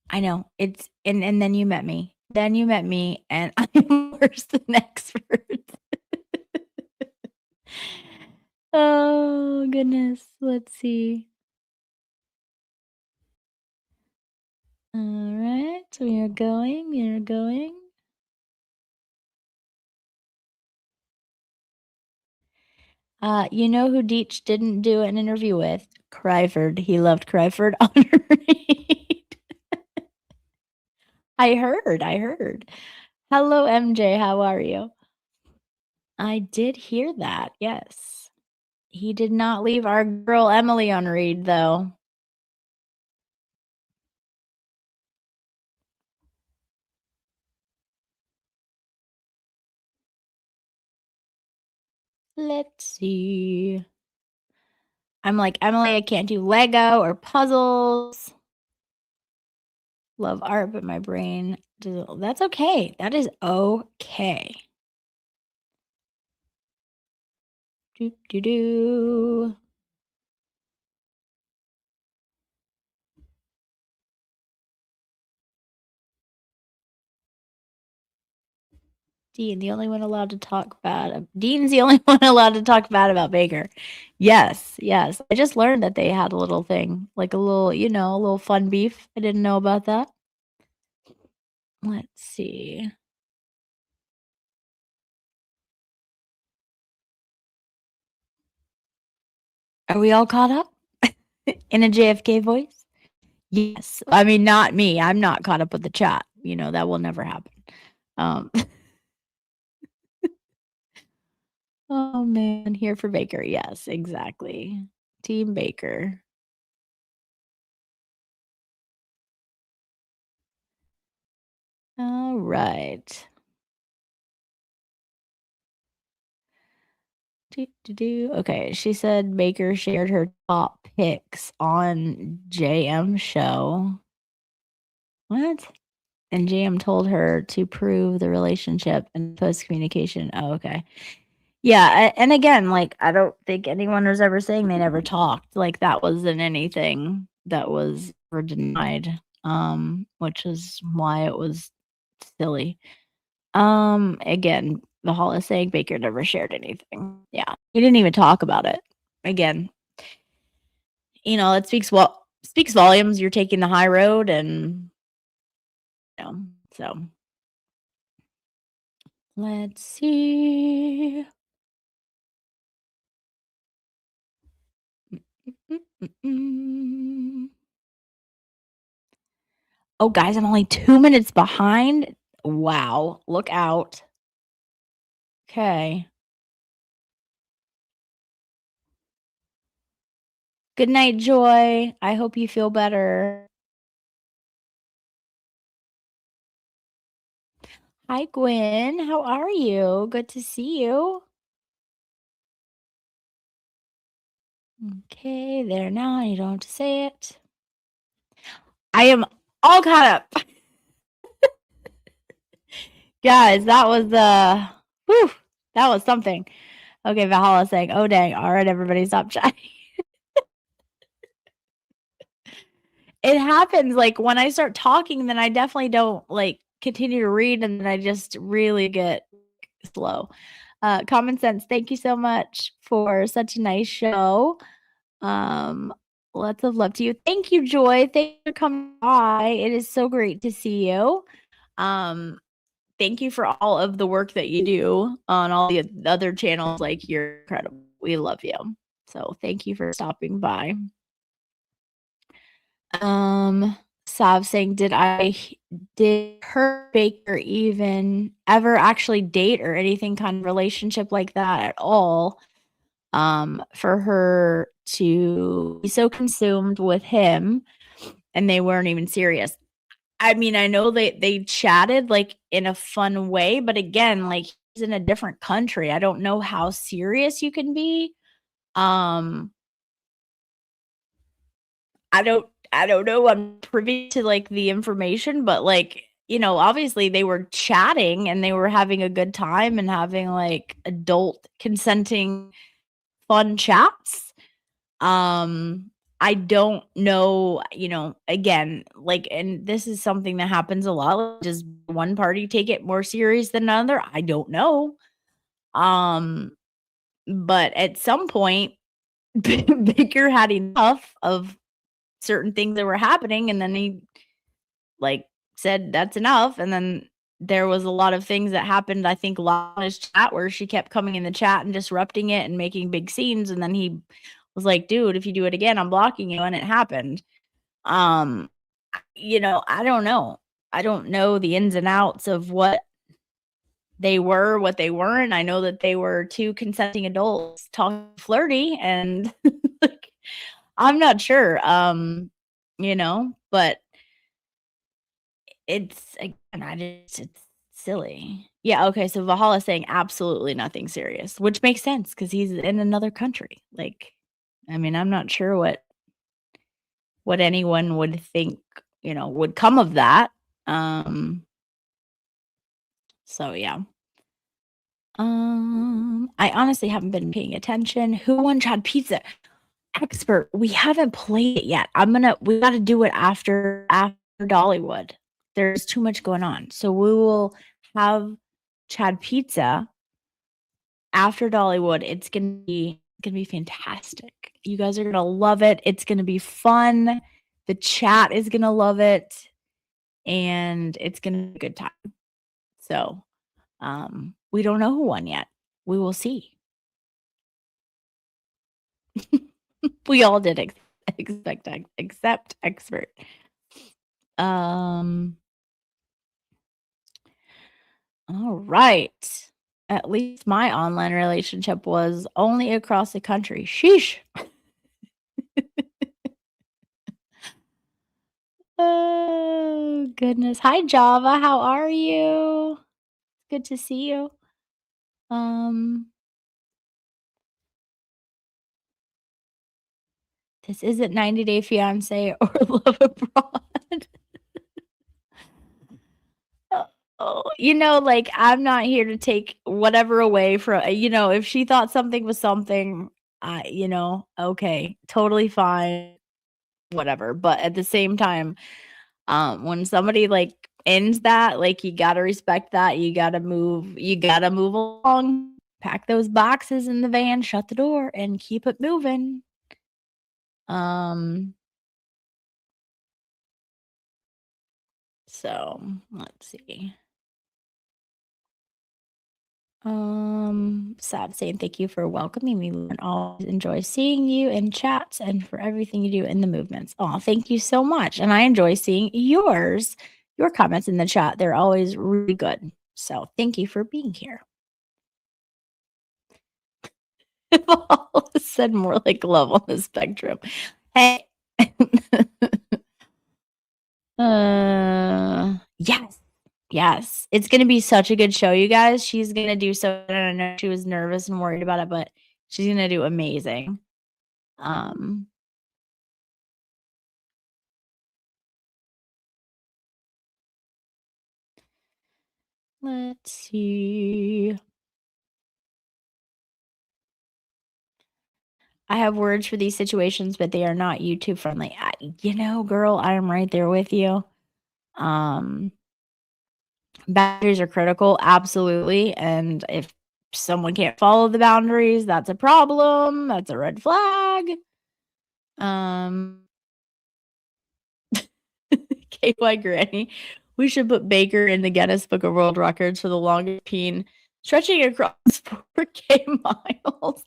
I know. It's and then you met me. Then you met me and I'm worse than expert. Oh goodness. Let's see. All right. We are going. We are going. You know who Deech didn't do an interview with? Cryford. He loved Cryford on read. I heard. Hello, MJ. How are you? I did hear that. Yes. He did not leave our girl Emily on read, though. Let's see. I'm like, Emily, I can't do Lego or puzzles. Love art, but my brain That's okay. That is okay. Do do do. Dean's the only one allowed to talk bad about Baker. Yes, yes. I just learned that they had a little thing, like a little, a little fun beef. I didn't know about that. Let's see. Are we all caught up in a JFK voice? Yes. I mean, not me. I'm not caught up with the chat. That will never happen. Um, oh man, here for Baker. Yes, exactly. Team Baker. All right. Okay, she said Baker shared her top picks on JM show. What? And JM told her to prove the relationship and post communication. Oh, okay. Yeah, and again, like I don't think anyone was ever saying they never talked. Like that wasn't anything that was ever denied. Which is why it was silly. Again, the Hall is saying Baker never shared anything. Yeah, he didn't even talk about it. Again, it speaks volumes. You're taking the high road, and so let's see. Oh, guys, I'm only 2 minutes behind. Wow, look out. Okay. Good night, Joy. I hope you feel better. Hi, Gwen. How are you? Good to see you. Okay, there now. You don't have to say it. I am all caught up. Guys, that was whew, that was something. Okay, Valhalla saying, "Oh dang, all right, everybody stop chatting." It happens like when I start talking, then I definitely don't like continue to read and then I just really get slow. Common Sense, thank you so much for such a nice show. Um, lots of love to you. Thank you, Joy. Thank you for coming by. It is so great to see you. Thank you for all of the work that you do on all the other channels. Like, you're incredible. We love you. So thank you for stopping by. Sav saying, did her Baker even ever actually date or anything kind of relationship like that at all? For her to be so consumed with him and they weren't even serious. I mean, I know they chatted like in a fun way, but again, like he's in a different country. I don't know how serious you can be. I don't know. I'm privy to like the information, but like, obviously they were chatting and they were having a good time and having like adult consenting fun chats. I don't know, again, like, and this is something that happens a lot. Like, does one party take it more serious than another? I don't know. But at some point, Baker had enough of certain things that were happening, and then he like said that's enough. And then there was a lot of things that happened, I think, on his chat where she kept coming in the chat and disrupting it and making big scenes. And then he was like, dude, if you do it again, I'm blocking you. And it happened. Um, I don't know. I don't know the ins and outs of what they were, what they weren't. I know that they were two consenting adults talking flirty and like, I'm not sure. But it's silly. Yeah, okay, so Valhalla saying absolutely nothing serious, which makes sense because he's in another country. Like, I mean, I'm not sure what anyone would think, would come of that. So yeah. I honestly haven't been paying attention. Who won Chad Pizza? Expert. We haven't played it yet. We gotta do it after Dollywood. There's too much going on. So we will have Chad Pizza after Dollywood. It's gonna be fantastic. You guys are gonna love it. It's gonna be fun. The chat is gonna love it, and it's gonna be a good time. So we don't know who won yet. We will see. We all did expect except expert. All right. At least my online relationship was only across the country. Sheesh. Oh, goodness. Hi, Java. How are you? Good to see you. This isn't 90 Day Fiance or Love Abroad. Oh, like, I'm not here to take whatever away from if she thought something was something, okay, totally fine, whatever. But at the same time, when somebody, like, ends that, like, you gotta respect that. You gotta move along, pack those boxes in the van, shut the door, and keep it moving. So, let's see. Sad saying thank you for welcoming me and always enjoy seeing you in chats and for everything you do in the movements. Oh, thank you so much. And I enjoy seeing your comments in the chat. They're always really good. So thank you for being here. Said more like love on the spectrum. Hey. Yes. Yes. It's gonna be such a good show, you guys. She's gonna do so good. I know she was nervous and worried about it, but she's gonna do amazing. Let's see. I have words for these situations, but they are not YouTube friendly. Girl, I am right there with you. Boundaries are critical, absolutely. And if someone can't follow the boundaries, that's a problem. That's a red flag. KY Granny. We should put Baker in the Guinness Book of World Records for the longest peen stretching across 4K miles.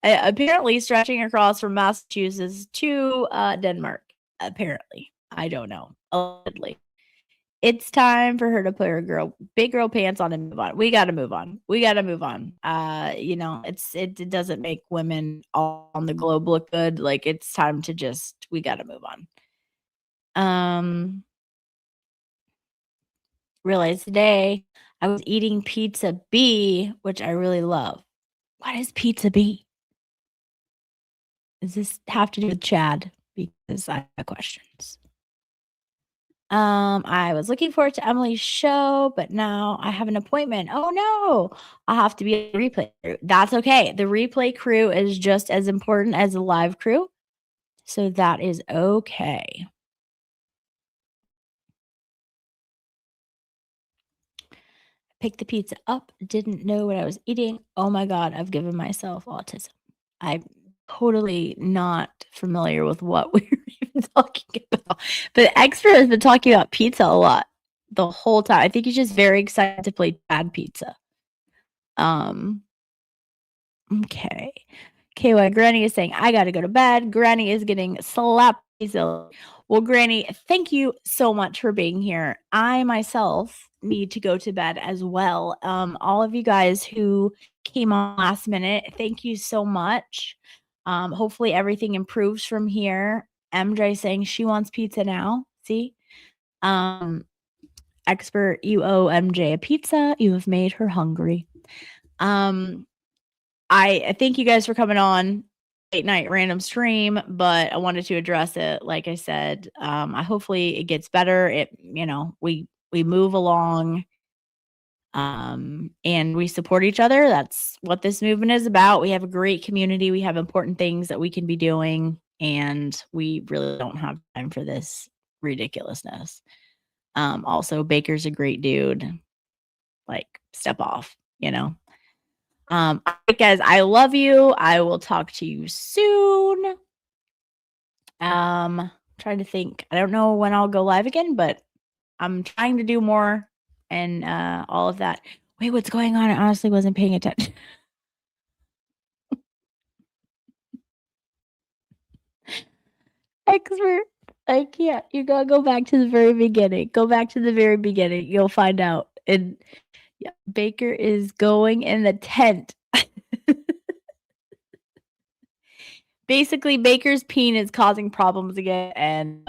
Apparently stretching across from Massachusetts to Denmark. Apparently. I don't know. Allegedly. It's time for her to put her big girl pants on and move on. We got to move on. It doesn't make women all on the globe look good. Like, it's time to we got to move on. Realized today I was eating pizza B, which I really love. What is pizza B? Does this have to do with Chad? Because I have questions. I was looking forward to Emily's show, but now I have an appointment. Oh no, I'll have to be a replay crew. That's okay. The replay crew is just as important as the live crew. So that is okay. Picked the pizza up, didn't know what I was eating. Oh my God, I've given myself autism. I'm totally not familiar with what we were even talking about. But the expert has been talking about pizza a lot the whole time. I think he's just very excited to play Bad Pizza. Okay. KY Granny is saying, I gotta go to bed. Granny is getting slapped easily. Well, Granny, thank you so much for being here. I myself need to go to bed as well. All of you guys who came on last minute, thank you so much. Hopefully everything improves from here. MJ saying she wants pizza now. See? Expert, you owe MJ a pizza. You have made her hungry. I thank you guys for coming on late night random stream, but I wanted to address it. Like I said, hopefully it gets better. We move along. And we support each other. That's what this movement is about. We have a great community. We have important things that we can be doing, and we really don't have time for this ridiculousness. Also, Baker's a great dude. Like, step off, you know. All right, guys, I love you. I will talk to you soon. Trying to think. I don't know when I'll go live again, but I'm trying to do more and all of that. Wait, what's going on? I honestly wasn't paying attention. Expert. I can't. You gotta go back to the very beginning. Go back to the very beginning. You'll find out. And yeah, Baker is going in the tent. Basically, Baker's peen is causing problems again, and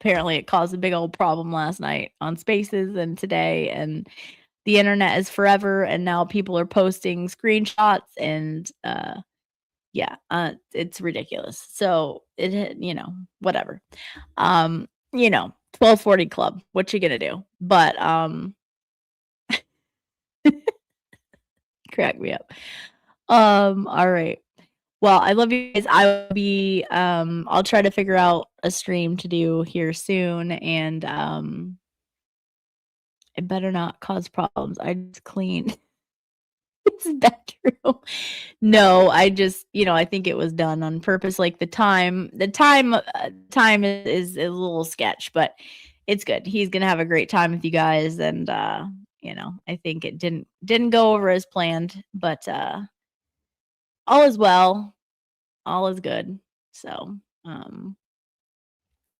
apparently it caused a big old problem last night on Spaces and today, and the internet is forever, and now people are posting screenshots, and it's ridiculous. So it, whatever. 1240 club. What you gonna do? But crack me up. All right. Well, I love you guys. I will be I'll try to figure out a stream to do here soon, and it better not cause problems. I just cleaned this bedroom. No, I just, I think it was done on purpose. Like the time is a little sketch, but it's good. He's gonna have a great time with you guys, and I think it didn't go over as planned, but all is well, all is good. So,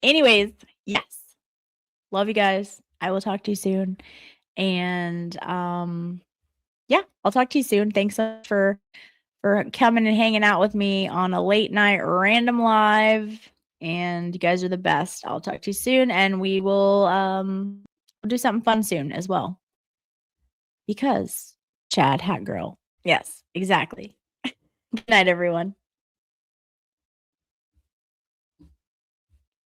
anyways, yes, love you guys. I will talk to you soon, and yeah, I'll talk to you soon. Thanks so much for coming and hanging out with me on a late night random live, and you guys are the best. I'll talk to you soon, and we will we'll do something fun soon as well, because Chad Hat Girl. Yes, exactly. Good night, everyone.